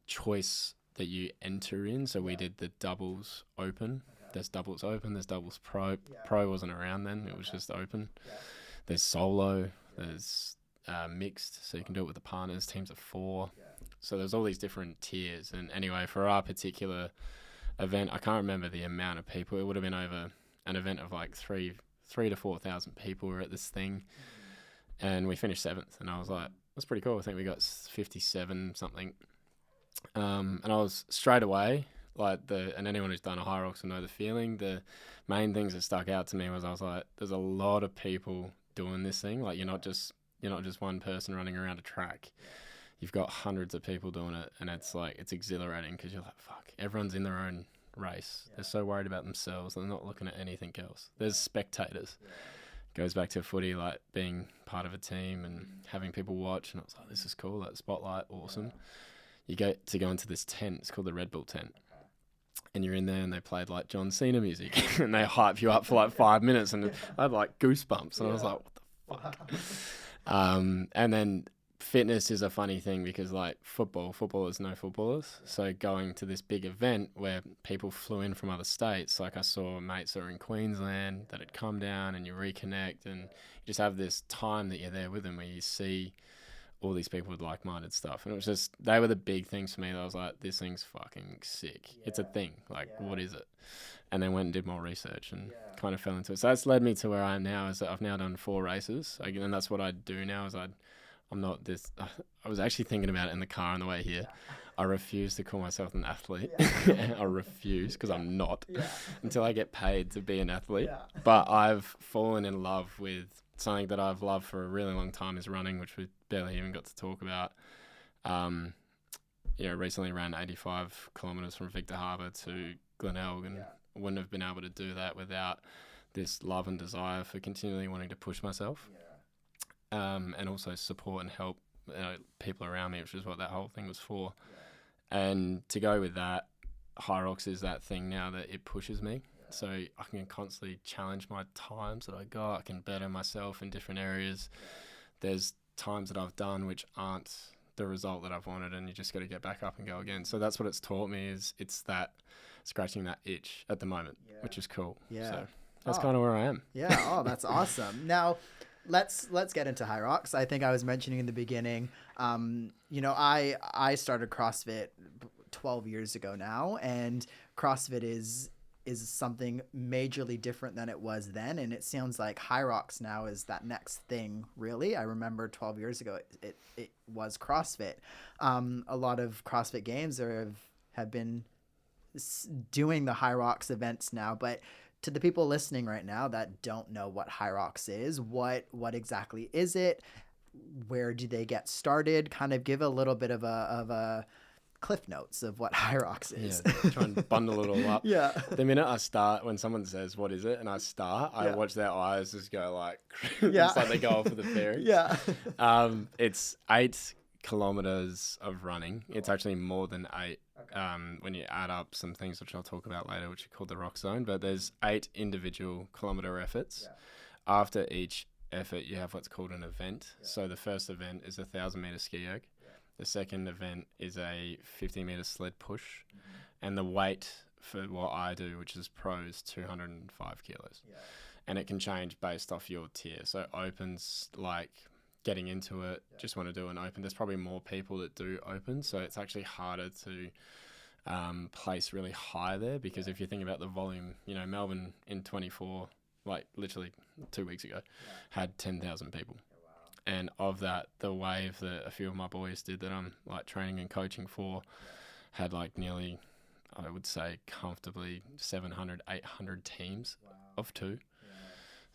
choice that you enter in. So we did the doubles open. There's doubles open, there's doubles pro. Pro wasn't around then, it was just open. There's solo, there's mixed, so you can do it with the partners, teams of 4. So there's all these different tiers. And anyway, for our particular event, I can't remember the amount of people. It would have been over an event of like 3 to 4,000 people were at this thing, and we finished 7th. And I was like, that's pretty cool. I think we got 57 something. And I was straight away like and anyone who's done a HYROX will know the feeling. The main things that stuck out to me was I was like, there's a lot of people doing this thing. Like you're not just one person running around a track. You've got hundreds of people doing it, and it's like, it's exhilarating because you're like, fuck, everyone's in their own race. They're so worried about themselves, they're not looking at anything else. There's spectators. Goes back to footy, like being part of a team and having people watch, and I was like, this is cool, that spotlight, awesome. You go into this tent, it's called the Red Bull tent, and you're in there and they played like John Cena music and they hype you up for like 5 minutes, and I had like goosebumps, and I was like, what the fuck? And then fitness is a funny thing because like footballers know footballers. So going to this big event where people flew in from other states, like I saw mates that were in Queensland that had come down, and you reconnect and you just have this time that you're there with them where you see all these people with like-minded stuff. And it was just, they were the big things for me that I was like, this thing's fucking sick. It's a thing. Like, what is it? And then went and did more research and kind of fell into it. So that's led me to where I am now, is that I've now done 4 races. And that's what I do now, is I'm not this, I was actually thinking about it in the car on the way here. I refuse to call myself an athlete. I refuse, because I'm not, until I get paid to be an athlete. But I've fallen in love with something that I've loved for a really long time, is running, which we barely even got to talk about. Recently ran 85 kilometers from Victor Harbour to Glenelg, and wouldn't have been able to do that without this love and desire for continually wanting to push myself. And also support and help people around me, which is what that whole thing was for. And to go with that, HYROX is that thing now that it pushes me. So I can constantly challenge my times that I got. I can better myself in different areas. There's times that I've done which aren't the result that I've wanted, and you just got to get back up and go again. So that's what it's taught me, is it's that scratching that itch at the moment, which is cool. Yeah. So that's kind of where I am. Yeah. Oh, that's awesome. Now, let's get into HYROX. I think I was mentioning in the beginning, I started CrossFit 12 years ago now, and CrossFit is something majorly different than it was then, and it sounds like HYROX now is that next thing, really. I remember 12 years ago it was CrossFit. A lot of CrossFit games have been doing the HYROX events now, but to the people listening right now that don't know what HYROX is, what exactly is it? Where do they get started? Kind of give a little bit of a cliff notes of what HYROX is. Yeah, try and bundle it all up. Yeah. The minute I start, when someone says, what is it? And I start, I watch their eyes just go like, Yeah. it's like they go off for the fairies. Yeah. It's 8 kilometers of running. It's actually more than 8. When you add up some things which I'll talk about later, which are called the rock zone, but there's 8 individual kilometer efforts. After each effort, you have what's called an event. So the first event is a 1,000-meter ski erg. The second event is a 50-meter sled push. And the weight for what I do, which is pro, is 205 kilos. And it can change based off your tier. So opens, like getting into it, just want to do an open. There's probably more people that do open, so it's actually harder to place really high there, because if you think about the volume, Melbourne in 24, like literally 2 weeks ago, had 10,000 people. And of that, the wave that a few of my boys did that I'm like training and coaching for had like nearly, I would say comfortably 700, 800 teams of 2.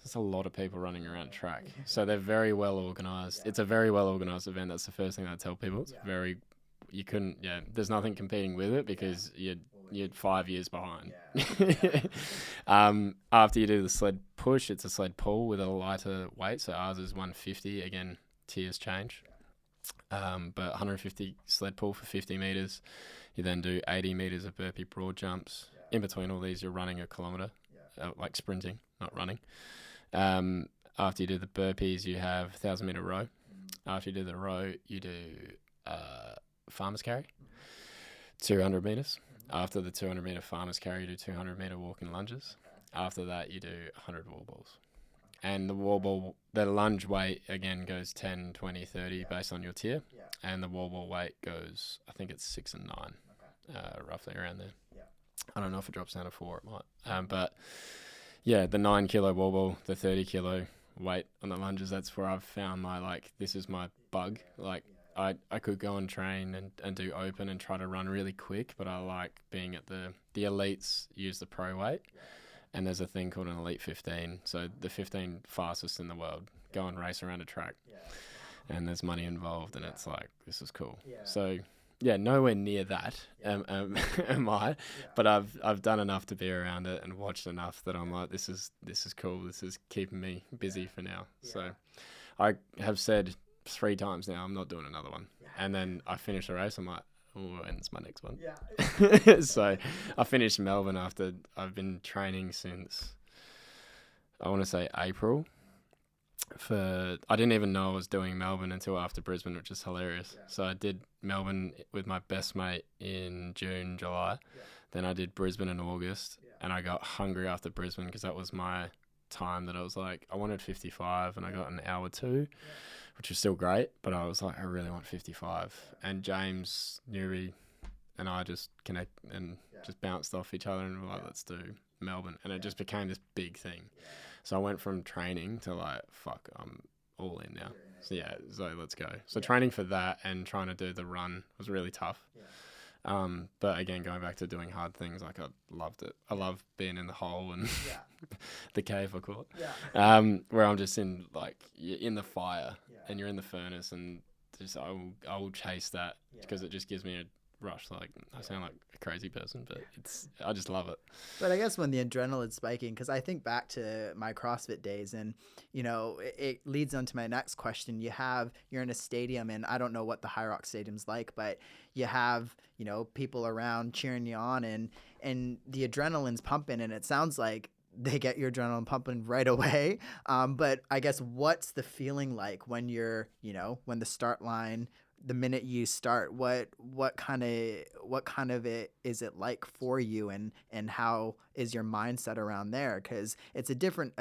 There's a lot of people running around track. So they're very well organised. It's a very well organised event. That's the first thing I tell people. It's there's nothing competing with it, because you're 5 years behind. After you do the sled push, it's a sled pull with a lighter weight. So ours is 150. Again, tiers change. But 150 sled pull for 50 meters. You then do 80 meters of burpee broad jumps. In between all these, you're running a kilometer, like sprinting, not running. After you do the burpees, you have 1,000-meter row. After you do the row, you do farmer's carry, 200 meters. After the 200-meter farmer's carry, you do 200-meter walking lunges. After that, you do 100 wall balls. And the lunge weight, again, goes 10, 20, 30 based on your tier. And the wall ball weight goes, I think it's 6 and 9, roughly around there. I don't know if it drops down to 4, it might. But yeah, the 9 kilo wall ball, the 30 kilo weight on the lunges, that's where I've found this is my bug. Like, I could go and train and do open and try to run really quick, but I like being at the elites use the pro weight. And there's a thing called an elite 15. So the 15 fastest in the world go and race around a track. And there's money involved, and it's like, this is cool. So yeah, nowhere near that am I, but I've done enough to be around it and watched enough that I'm like, this is cool. This is keeping me busy for now. So I have said 3 times now, I'm not doing another one. And then I finish the race, I'm like, oh, when's my next one? So I finished Melbourne after I've been training since, I want to say April. I didn't even know I was doing Melbourne until after Brisbane, which is hilarious. So I did Melbourne with my best mate in June, July. Then I did Brisbane in August, and I got hungry after Brisbane because that was my time that I was like, I wanted 55, and I got an hour 2, which was still great, but I was like, I really want 55. And James Newby and I just connect and just bounced off each other, and we're like, let's do Melbourne. And it just became this big thing. So I went from training to like, fuck, I'm all in now. So let's go. So training for that and trying to do the run was really tough. But again, going back to doing hard things, like I loved it. I love being in the hole and the cave, I call it, where I'm just in you're in the fire and you're in the furnace, and just I will chase that because it just gives me rush. Like I sound like a crazy person, but I just love it. But I guess when the adrenaline's spiking, because I think back to my CrossFit days, and it leads on to my next question. You're in a stadium, and I don't know what the HYROX stadium's like, but you have people around cheering you on, and the adrenaline's pumping, and it sounds like they get your adrenaline pumping right away. But I guess what's the feeling like when you're when the start line, the minute you start, what kind of it is it like for you, and how is your mindset around there? Because it's a different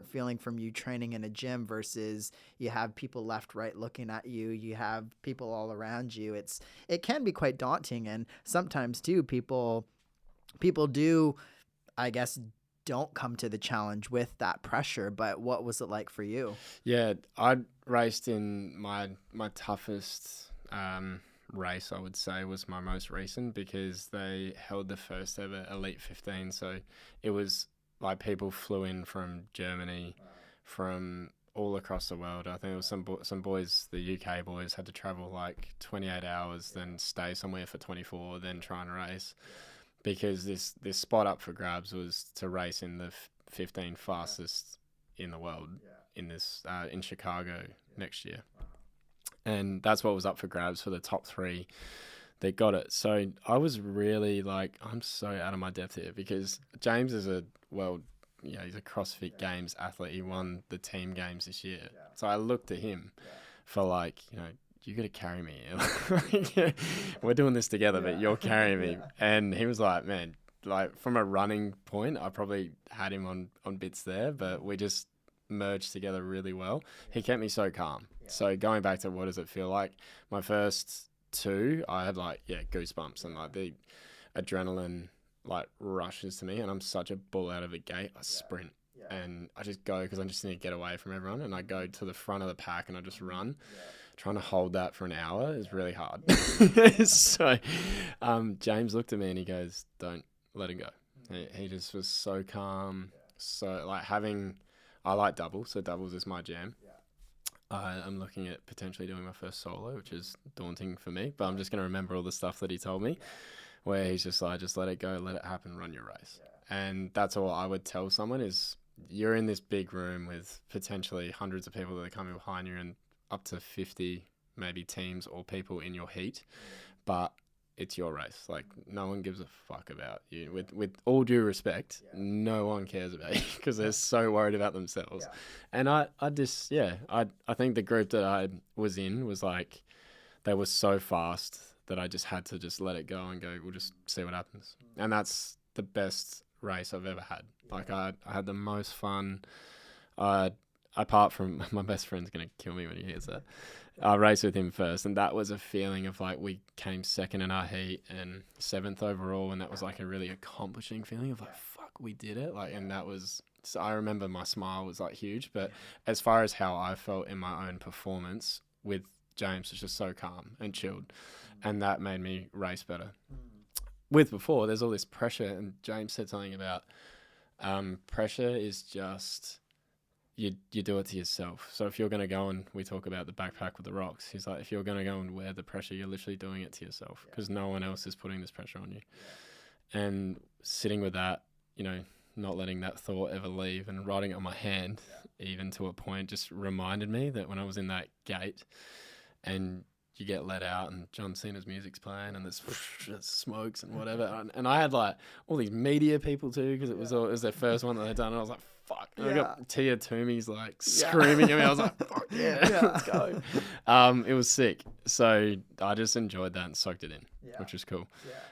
feeling from you training in a gym versus you have people left, right looking at you. You have people all around you. It can be quite daunting, and sometimes too people do, I guess, don't come to the challenge with that pressure. But what was it like for you? Yeah, I raced in my toughest race, I would say, was my most recent, because they held the first ever Elite 15. So it was like people flew in from Germany, from all across the world. I think it was some boys, the UK boys, had to travel like 28 hours, then stay somewhere for 24, then try and race. Because this spot up for grabs was to race in the 15 fastest in the world in Chicago next year. And that's what was up for grabs for the top 3 that got it. So I was really like, I'm so out of my depth here, because James is he's a CrossFit Games athlete. He won the team games this year. So I looked at him for like, you got to carry me. We're doing this together, but you're carrying me. And he was like, man, like from a running point, I probably had him on bits there, but we just merged together really well. He kept me so calm. So going back to what does it feel like? My first 2, I had like, goosebumps, and like the adrenaline like rushes to me, and I'm such a bull out of the gate. I sprint. And I just go because I just need to get away from everyone, and I go to the front of the pack and I just run. Trying to hold that for an hour is really hard. So James looked at me and he goes, don't let him go. He just was so calm. So like I like doubles, so doubles is my jam. I'm looking at potentially doing my first solo, which is daunting for me, but I'm just going to remember all the stuff that he told me, where he's just like, just let it go, let it happen, run your race. And that's all I would tell someone is, you're in this big room with potentially hundreds of people that are coming behind you, and up to 50 maybe teams or people in your heat, but it's your race. Like no one gives a fuck about you. With all due respect, no one cares about you because they're so worried about themselves. And I think the group that I was in was like, they were so fast that I just had to just let it go and go, we'll just see what happens. And that's the best race I've ever had. Like I had the most fun. Apart from my best friend's going to kill me when he hears that. I raced with him first, and that was a feeling of like, we came second in our heat and 7th overall, and that was like a really accomplishing feeling of like, fuck, we did it. Like, and that was, so I remember my smile was like huge, but as far as how I felt in my own performance with James, was just so calm and chilled, and that made me race better. With before, there's all this pressure, and James said something about pressure is just, you do it to yourself. So if you're going to go, and we talk about the backpack with the rocks, he's like, if you're going to go and wear the pressure, you're literally doing it to yourself, because no one else is putting this pressure on you. And sitting with that, not letting that thought ever leave, and writing it on my hand, even to a point, just reminded me that when I was in that gate and you get let out and John Cena's music's playing and there's smokes and whatever. And I had like all these media people too, because it was their first one that they'd done. And I was like, fuck. And I got Tia Toomey's like screaming at me. I was like, fuck yeah. Let's go. It was sick. So I just enjoyed that and soaked it in, which was cool.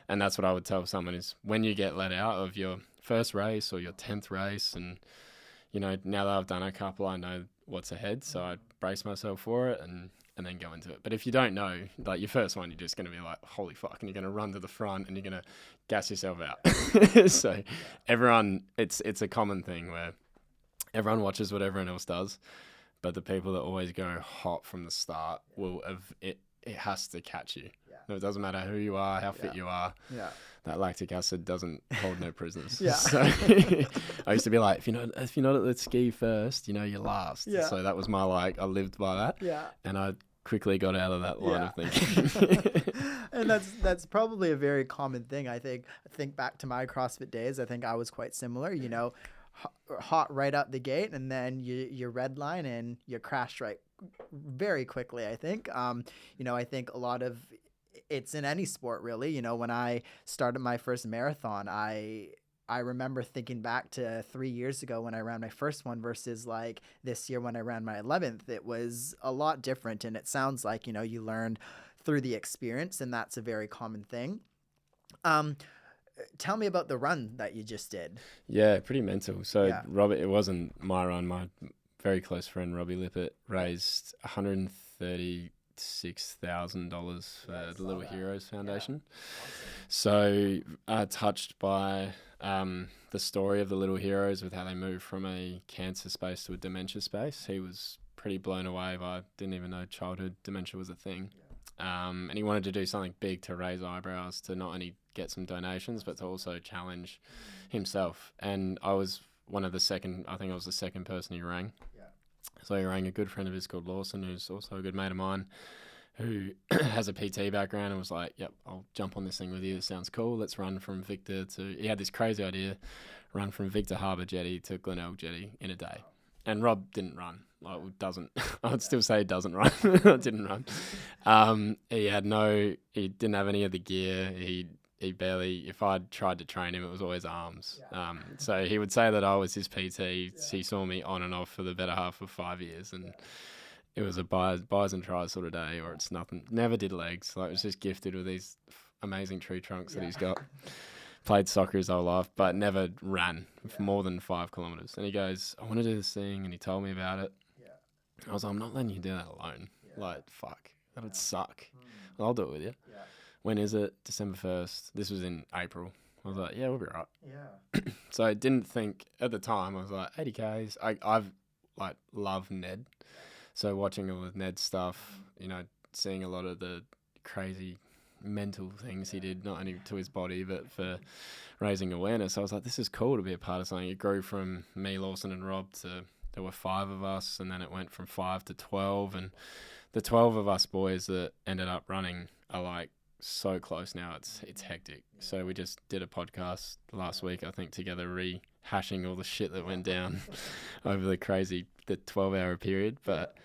And that's what I would tell someone is, when you get let out of your first race or your 10th race, and now that I've done a couple, I know what's ahead. So I brace myself for it and then go into it. But if you don't know, like your first one, you're just going to be like, holy fuck, and you're going to run to the front and you're going to gas yourself out. So everyone, it's a common thing where everyone watches what everyone else does, but the people that always go hot from the start it has to catch you. No, it doesn't matter who you are, how fit you are. That lactic acid doesn't hold no prisoners. So I used to be like, if you're not at the ski first, you're last. So that was my I lived by that. And I quickly got out of that line Yeah. of thinking. And that's probably a very common thing. I think back to my CrossFit days. I think I was quite similar. Hot right out the gate, and then you red line and you crash right very quickly. I think. I think a lot of it's in any sport really. When I started my first marathon, I remember thinking back to 3 years ago when I ran my first one versus like this year when I ran my 11th. It was a lot different, and it sounds like you learned through the experience, and that's a very common thing. Um, Tell me about the run that you just did. Yeah, pretty mental. So Yeah. Robert, it wasn't my run. My very close friend Robbie Lippett raised $136,000 for the Little Heroes Foundation. So touched by the story of the Little Heroes with how they moved from a cancer space to a dementia space. He was pretty blown away by, didn't even know childhood dementia was a thing. And he wanted to do something big to raise eyebrows, to not only get some donations, but to also challenge himself. And I was the second person he rang. So he rang a good friend of his called Lawson, who's also a good mate of mine, who has a PT background, and was like, yep, I'll jump on this thing with you. This sounds cool. Let's run from Victor he had this crazy idea, run from Victor Harbour Jetty to Glenelg Jetty in a day. And Rob didn't run. I would still say he doesn't run. Didn't run. He didn't have any of the gear. He barely, if I'd tried to train him, it was always arms. So he would say that I was his PT. He saw me on and off for the better half of 5 years, and it was a buys and tries sort of day, or it's nothing. Never did legs. It was just gifted with these amazing tree trunks that he's got. Played soccer his whole life, but never ran for more than 5 kilometers. And he goes, I want to do this thing. And he told me about it. I was like, I'm not letting you do that alone. Fuck. That would suck. Well, I'll do it with you. When is it? December 1st. This was in April. I was like, yeah, we'll be right. So I didn't think at the time. I was like, 80 Ks. I've love Ned. So watching all of Ned's stuff, seeing a lot of the crazy mental things he did, not only to his body but for raising awareness. I was like, this is cool to be a part of something. It grew from me, Lawson and Rob to there were 5 of us, and then it went from 5 to 12, and the 12 of us boys that ended up running are so close now. It's hectic. So we just did a podcast last week, I think, together, rehashing all the shit that went down over the 12-hour period. But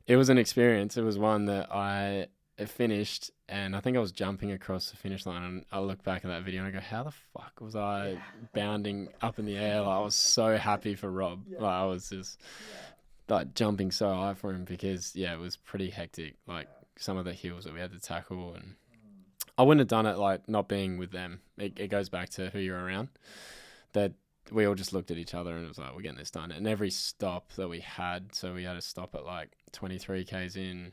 it was an experience. It was one that I finished, and I think I was jumping across the finish line, and I look back at that video and I go, how the fuck was I bounding up in the air? I was so happy for Rob. I was just jumping so high for him because it was pretty hectic. Some of the hills that we had to tackle, and I wouldn't have done it not being with them. It goes back to who you're around. That we all just looked at each other and it was like, we're getting this done. And every stop that we had, so we had to stop at 23 Ks in,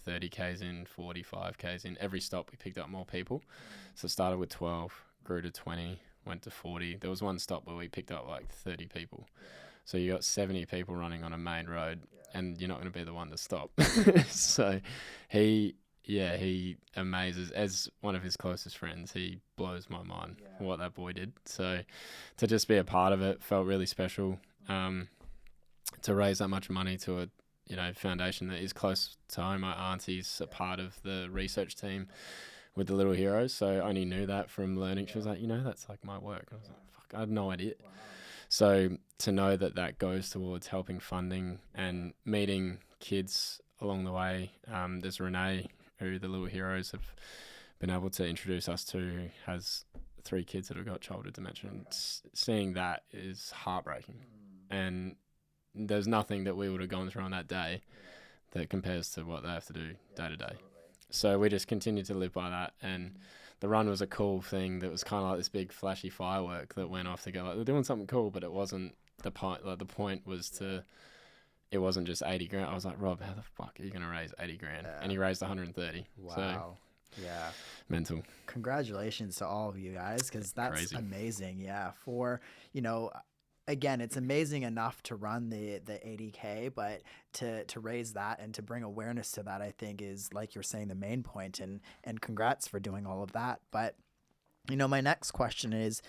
30 Ks in, 45 Ks in. Every stop we picked up more people. So it started with 12, grew to 20, went to 40. There was one stop where we picked up 30 people. So you got 70 people running on a main road, and you're not going to be the one to stop. So he amazes. As one of his closest friends, he blows my mind what that boy did. So to just be a part of it felt really special. To raise that much money to a foundation that is close to home. My auntie's a part of the research team with the Little Heroes, so I only knew that from learning. She was like, that's my work. I was like, fuck, I had no idea. Wow. So to know that goes towards helping funding and meeting kids along the way. There's Renee, who the Little Heroes have been able to introduce us to, who has 3 kids that have got childhood dementia. And seeing that is heartbreaking. And there's nothing that we would have gone through on that day that compares to what they have to do day to day. So we just continued to live by that. And the run was a cool thing that was kind of like this big flashy firework that went off to go, they're doing something cool, but it wasn't the point. The point was it wasn't just 80 grand. I was like, Rob, how the fuck are you going to raise 80 grand? And he raised 130. Wow. So, yeah. Mental. Congratulations to all of you guys, because that's crazy. Amazing. Yeah. For, again, it's amazing enough to run the 80K, but to raise that and to bring awareness to that, I think is, like you're saying, the main point, and congrats for doing all of that. But, my next question is,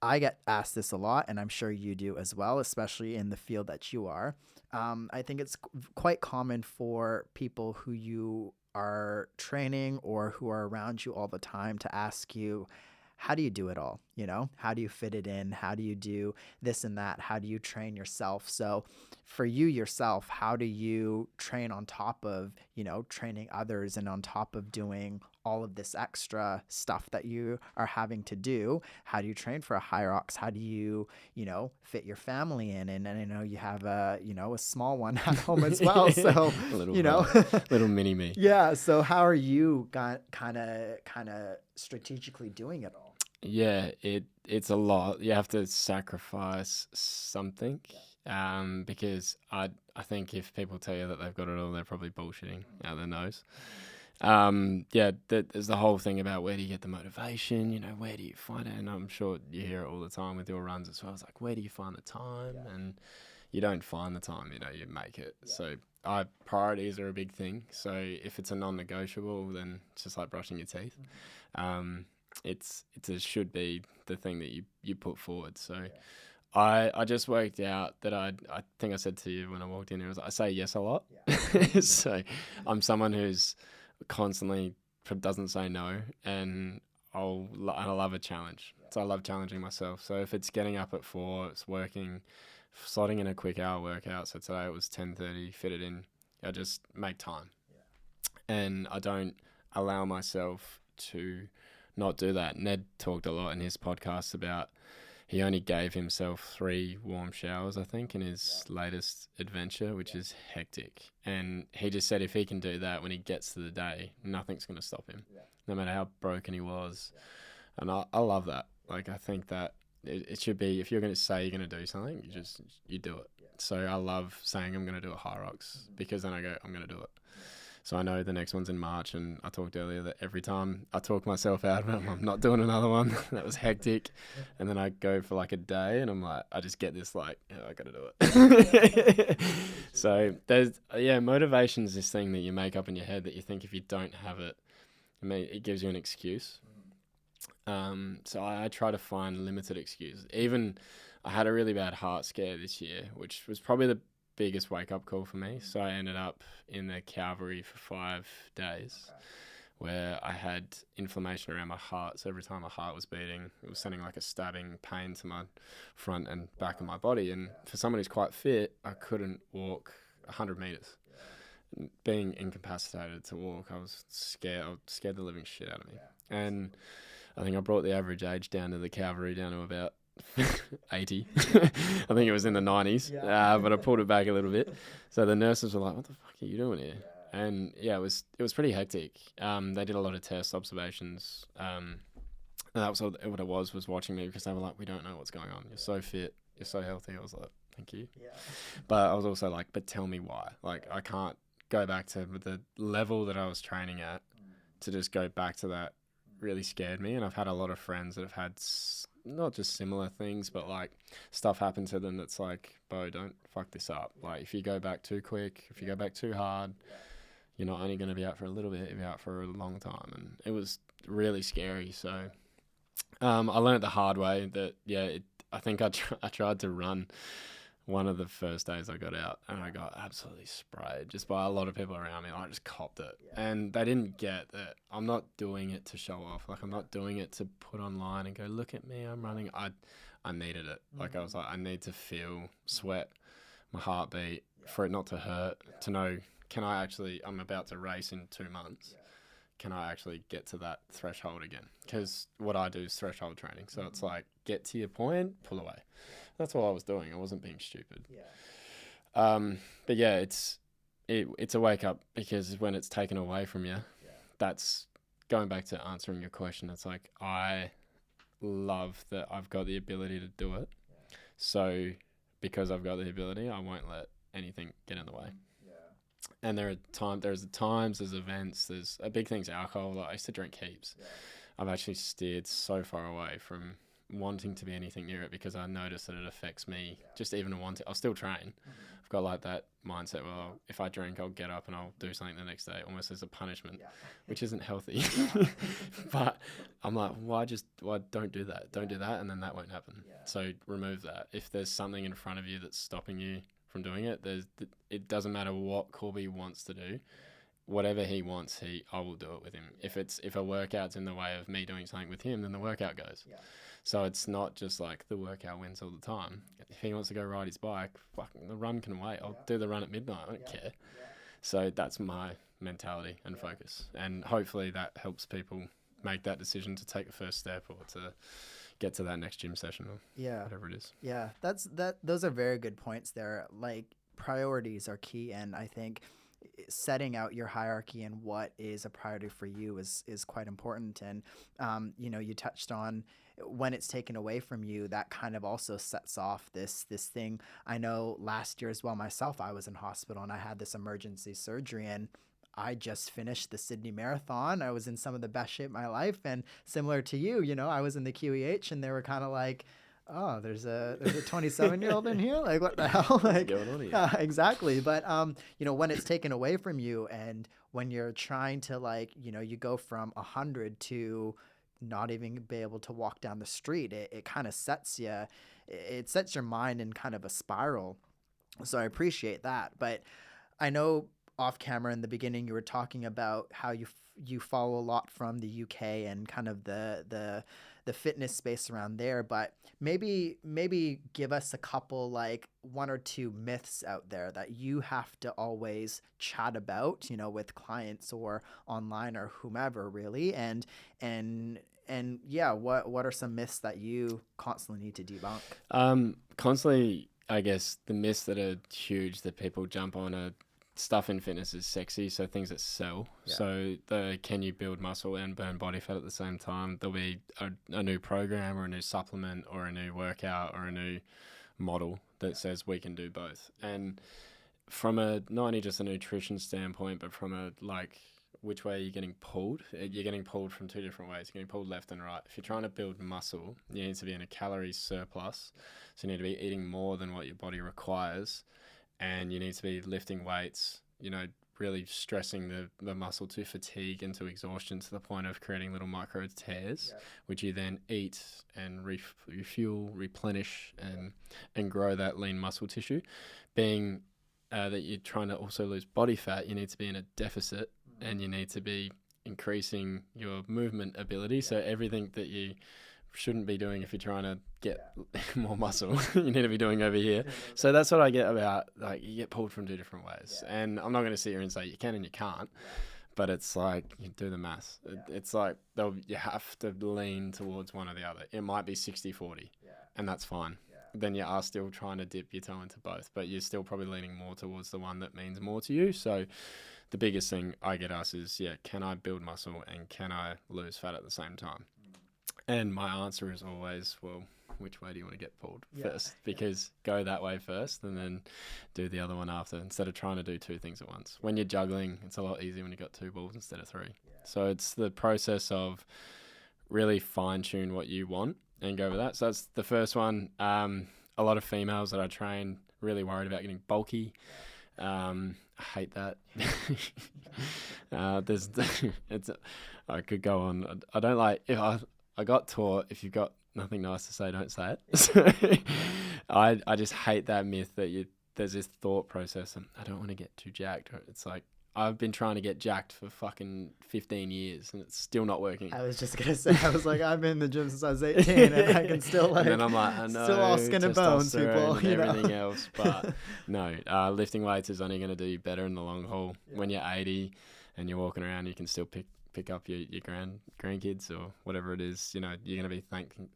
I get asked this a lot, and I'm sure you do as well, especially in the field that you are. I think it's quite common for people who you are training or who are around you all the time to ask you, how do you do it all? You know, how do you fit it in? How do you do this and that? How do you train yourself? So, for you yourself, how do you train on top of, you know, training others and on top of doing all of this extra stuff that you are having to do? How do you train for a HYROX? How do you, you know, fit your family in? And I know you have a, you know, a small one at home as well. So, A little you know, little mini me. yeah. So how are you kind of strategically doing it all? Yeah, it's a lot. You have to sacrifice something. Because I think if people tell you that they've got it all, they're probably bullshitting out their nose. Yeah, there's the whole thing about where do you get the motivation, you know, where do you find it? And I'm sure you hear it all the time with your runs as well. It's like, where do you find the time? And you don't find the time, you know, you make it. So priorities are a big thing. So if it's a non-negotiable, then it's just like brushing your teeth. It should be the thing that you put forward. So I just worked out that I think I said to you when I walked in here, I say yes a lot. So I'm someone who's constantly doesn't say no, and I love a challenge. So I love challenging myself. So if it's getting up at 4, it's working, slotting in a quick hour workout. So today it was 10:30, fit it in. I just make time, and I don't allow myself to not do that. Ned talked a lot in his podcast about he only gave himself 3 warm showers, I think, in his latest adventure, which is hectic. And he just said if he can do that when he gets to the day, nothing's going to stop him, no matter how broken he was. And I love that. Like, I think that it should be, if you're going to say you're going to do something, you do it. So I love saying I'm going to do a HYROX because then I go, I'm going to do it. So I know the next one's in March, and I talked earlier that every time I talk myself out of it, I'm not doing another one. That was hectic. And then I go for like a day, and I'm like, I just get this like, I got to do it. So there's, motivation's this thing that you make up in your head that you think if you don't have it, it gives you an excuse. So I try to find limited excuses. Even I had a really bad heart scare this year, which was probably the biggest wake-up call for me. So I ended up in the Calvary for 5 days where I had inflammation around my heart. So every time my heart was beating, it was sending like a stabbing pain to my front and back of my body. And for someone who's quite fit, I couldn't walk 100 meters. Being incapacitated to walk, I was scared. I scared the living shit out of me. And I think I brought the average age down to the Calvary down to about 80. I think it was in the 90s, but I pulled it back a little bit. So the nurses were like, what the fuck are you doing here? And yeah, it was pretty hectic. They did a lot of test observations. And that was what it was watching me, because they were like, we don't know what's going on. You're so fit. You're so healthy. I was like, thank you. But I was also like, but tell me why. Like, I can't go back to the level that I was training at to just go back to that. Really scared me. And I've had a lot of friends that have had not just similar things, but like stuff happen to them that's like, Beau, don't fuck this up. Like, if you go back too quick, if you go back too hard, you're not only going to be out for a little bit, you'll be out for a long time. And it was really scary. So I learned the hard way that, I think I tried to run one of the first days I got out, and I got absolutely sprayed just by a lot of people around me. I just copped it. And they didn't get that I'm not doing it to show off. Like, I'm not doing it to put online and go, look at me, I'm running. I needed it. Like, I was like, I need to feel sweat, my heartbeat, for it not to hurt, to know, I'm about to race in 2 months. Can I actually get to that threshold again? Because what I do is threshold training. So it's like, get to your point, pull away. That's all I was doing. I wasn't being stupid. But yeah, it's a wake up, because when it's taken away from you, that's going back to answering your question. It's like, I love that I've got the ability to do it. So because I've got the ability, I won't let anything get in the way. And there's times, there's events, there's a big thing's alcohol. Like, I used to drink heaps. I've actually steered so far away from wanting to be anything near it because I notice that it affects me. Just even wanting, I'll still train. I've got like that mindset, well, if I drink, I'll get up and I'll do something the next day, almost as a punishment, which isn't healthy. But I'm like, why don't do that? Don't do that, and then that won't happen. So remove that. If there's something in front of you that's stopping you from doing it, it doesn't matter what Corby wants to do. Whatever he wants, I will do it with him. If a workout's in the way of me doing something with him, then the workout goes. So it's not just like the workout wins all the time. If he wants to go ride his bike, fucking the run can wait. I'll do the run at midnight. I don't care. So that's my mentality and focus. And hopefully that helps people make that decision to take the first step or to get to that next gym session or whatever it is. Yeah, those are very good points there. Like, priorities are key, and I think setting out your hierarchy and what is a priority for you is quite important. And you touched on when it's taken away from you, that kind of also sets off this thing. I know last year as well myself, I was in hospital and I had this emergency surgery, and I just finished the Sydney Marathon. I was in some of the best shape of my life, and similar to you, I was in the QEH, and they were kind of like, oh, there's a 27-year-old in here? Like, what the hell? Like, going on here? Exactly. But, when it's taken away from you, and when you're trying to, you go from 100 to not even be able to walk down the street, it kind of sets your mind in kind of a spiral. So I appreciate that. But I know off camera in the beginning, you were talking about how you follow a lot from the UK and kind of the fitness space around there, but maybe give us a couple, like one or two myths out there that you have to always chat about, with clients or online or whomever, really. And yeah, what are some myths that you constantly need to debunk? Constantly, I guess the myths that are huge that people jump on are stuff in fitness is sexy, so things that sell. So can you build muscle and burn body fat at the same time? There'll be a new program or a new supplement or a new workout or a new model that says we can do both. And from not only just a nutrition standpoint, but from which way are you getting pulled? You're getting pulled from two different ways. You're getting pulled left and right. If you're trying to build muscle, you need to be in a calorie surplus. So you need to be eating more than what your body requires. And you need to be lifting weights, really stressing the muscle to fatigue and to exhaustion to the point of creating little micro tears, which you then eat and refuel, replenish, and grow that lean muscle tissue. Being that you're trying to also lose body fat, you need to be in a deficit and you need to be increasing your movement ability. So everything that you shouldn't be doing if you're trying to get more muscle, you need to be doing over here. So that's what I get about, you get pulled from two different ways. And I'm not going to sit here and say you can and you can't, but it's like, you do the maths. It's like you have to lean towards one or the other. It might be 60-40 and that's fine. Then you are still trying to dip your toe into both, but you're still probably leaning more towards the one that means more to you. So the biggest thing I get asked is, can I build muscle and can I lose fat at the same time? And my answer is always, well, which way do you want to get pulled first? Because go that way first and then do the other one after, instead of trying to do two things at once. When you're juggling, it's a lot easier when you've got two balls instead of three. So it's the process of really fine-tune what you want and go with that. So that's the first one. A lot of females that I train really worried about getting bulky. I hate that. I could go on. I don't like, I got taught, if you've got nothing nice to say, don't say it. So I just hate that myth that there's this thought process and I don't want to get too jacked. It's like, I've been trying to get jacked for fucking 15 years and it's still not working. I was just going to say, I've been in the gym since I was 18 and I can still and then I'm like, I know, still all skin and bones, people. And everything else. But no, lifting weights is only going to do you better in the long haul. When you're 80 and you're walking around, you can still pick up your grandkids or whatever it is. You're going to be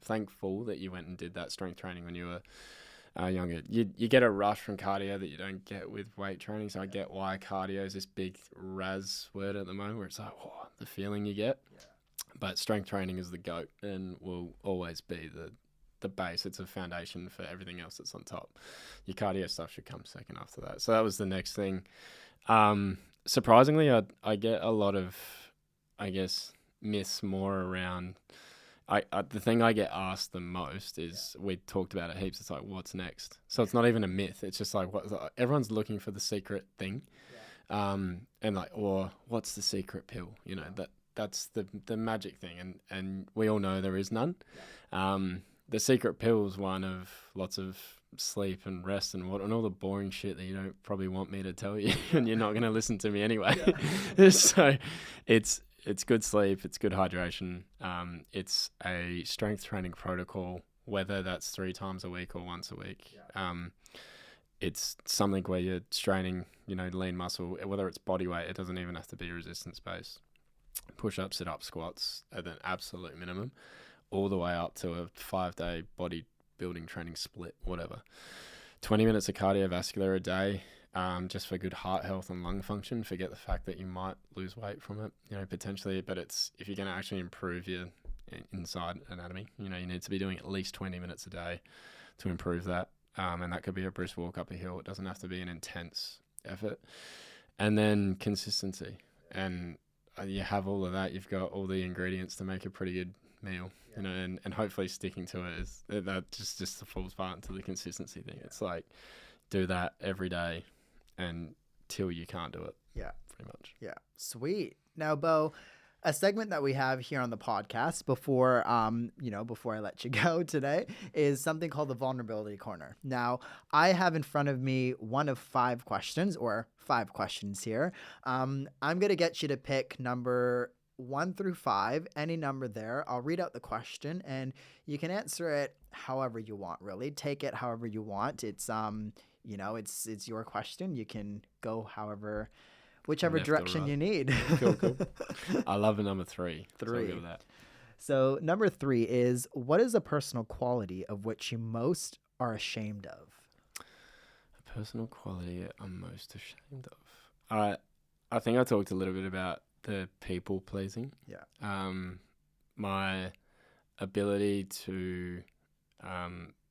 thankful that you went and did that strength training when you were younger. You get a rush from cardio that you don't get with weight training. So I get why cardio is this big Raz word at the moment where it's like, oh, the feeling you get. But strength training is the GOAT and will always be the base. It's a foundation for everything else that's on top. Your cardio stuff should come second after that. So that was the next thing. Surprisingly, I get a lot of, I guess, myths more around, the thing I get asked the most is, we talked about it heaps. It's like, what's next? So it's not even a myth. It's just like, everyone's looking for the secret thing. And like, or what's the secret pill? You know, that's the magic thing. And we all know there is none. The secret pill is one of lots of sleep and rest and all the boring shit that you don't probably want me to tell you, and you're not going to listen to me anyway. So it's good sleep, it's good hydration, it's a strength training protocol, whether that's 3 times a week or once a week. It's something where you're straining, lean muscle, whether it's body weight, it doesn't even have to be resistance based. Push-ups, sit-ups, squats at an absolute minimum, all the way up to a 5-day bodybuilding training split, whatever. 20 minutes of cardiovascular a day, just for good heart health and lung function. Forget the fact that you might lose weight from it, potentially, but it's, if you're going to actually improve your inside anatomy, you need to be doing at least 20 minutes a day to improve that. And that could be a brisk walk up a hill. It doesn't have to be an intense effort. And then consistency. And you have all of that. You've got all the ingredients to make a pretty good meal, and hopefully sticking to it is that just falls part into the consistency thing. It's like, do that every day until you can't do it. Yeah. Pretty much. Yeah. Sweet. Now, Beau, a segment that we have here on the podcast before I let you go today is something called the Vulnerability Corner. Now, I have in front of me one of 5 questions, or 5 questions here. I'm going to get you to pick number 1 through 5, any number there. I'll read out the question and you can answer it however you want, really. Take it however you want. It's, it's your question. You can go whichever direction you need. Cool. I love the number 3. 3. So I'll go with that. So number 3 is, what is a personal quality of which you most are ashamed of? A personal quality I'm most ashamed of. I think I talked a little bit about the people pleasing. Yeah. My ability to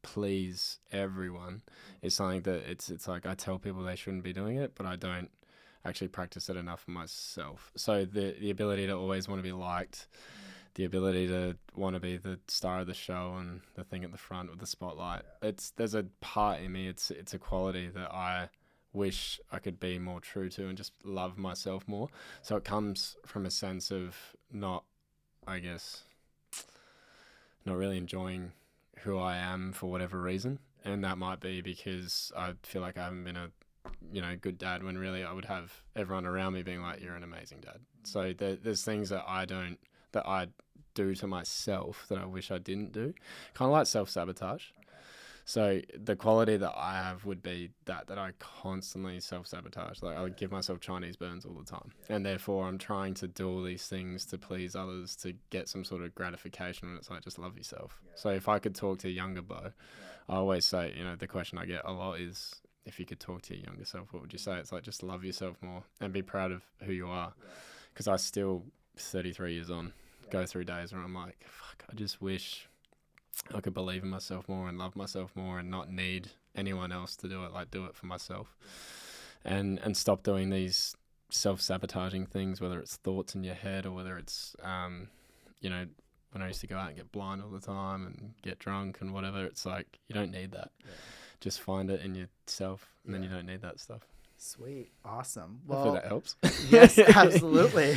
please everyone is something that it's like, I tell people they shouldn't be doing it, but I don't actually practice it enough for myself. So the ability to always want to be liked, the ability to want to be the star of the show and the thing at the front with the spotlight. There's a part in me, it's a quality that I wish I could be more true to and just love myself more. So it comes from a sense of not really enjoying who I am for whatever reason. And that might be because I feel like I haven't been a good dad, when really I would have everyone around me being like, you're an amazing dad. So there's things that I do to myself that I wish I didn't do. Kind of like self-sabotage. So the quality that I have would be that I constantly self-sabotage. Like, I would give myself Chinese burns all the time. And therefore I'm trying to do all these things to please others, to get some sort of gratification, when it's like, just love yourself. So if I could talk to younger Beau, I always say, the question I get a lot is, if you could talk to your younger self, what would you say? It's like, just love yourself more and be proud of who you are. Because I still, 33 years on, go through days where I'm like, fuck, I just wish I could believe in myself more and love myself more and not need anyone else to do it. Like, do it for myself, and stop doing these self-sabotaging things, whether it's thoughts in your head or whether it's, when I used to go out and get blind all the time and get drunk and whatever, it's like, you don't need that. Yeah. Just find it in yourself, and then you don't need that stuff. Sweet. Awesome. Well, hopefully that helps. Yes, absolutely.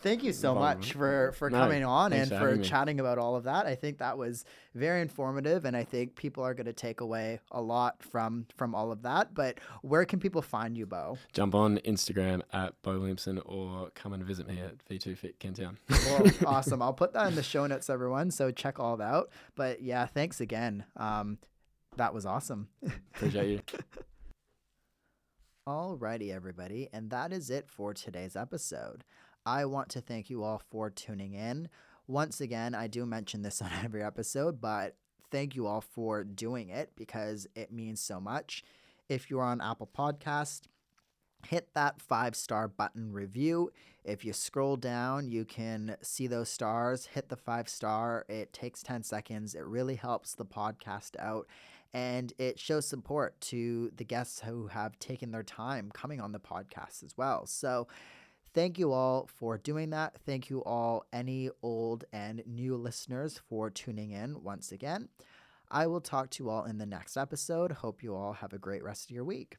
Thank you so much for coming on and for chatting about all of that. I think that was very informative, and I think people are going to take away a lot from all of that. But where can people find you, Beau? Jump on Instagram at Beau Williamson, or come and visit me at V2 Fit Kentown. Well, awesome. I'll put that in the show notes, everyone, so check all that out. But yeah, thanks again. That was awesome. Appreciate you. Alrighty, everybody, and that is it for today's episode. I want to thank you all for tuning in. Once again, I do mention this on every episode, but thank you all for doing it because it means so much. If you're on Apple Podcast, hit that 5-star button review. If you scroll down, you can see those stars. Hit the 5-star. It takes 10 seconds. It really helps the podcast out. And it shows support to the guests who have taken their time coming on the podcast as well. So thank you all for doing that. Thank you all, any old and new listeners, for tuning in once again. I will talk to you all in the next episode. Hope you all have a great rest of your week.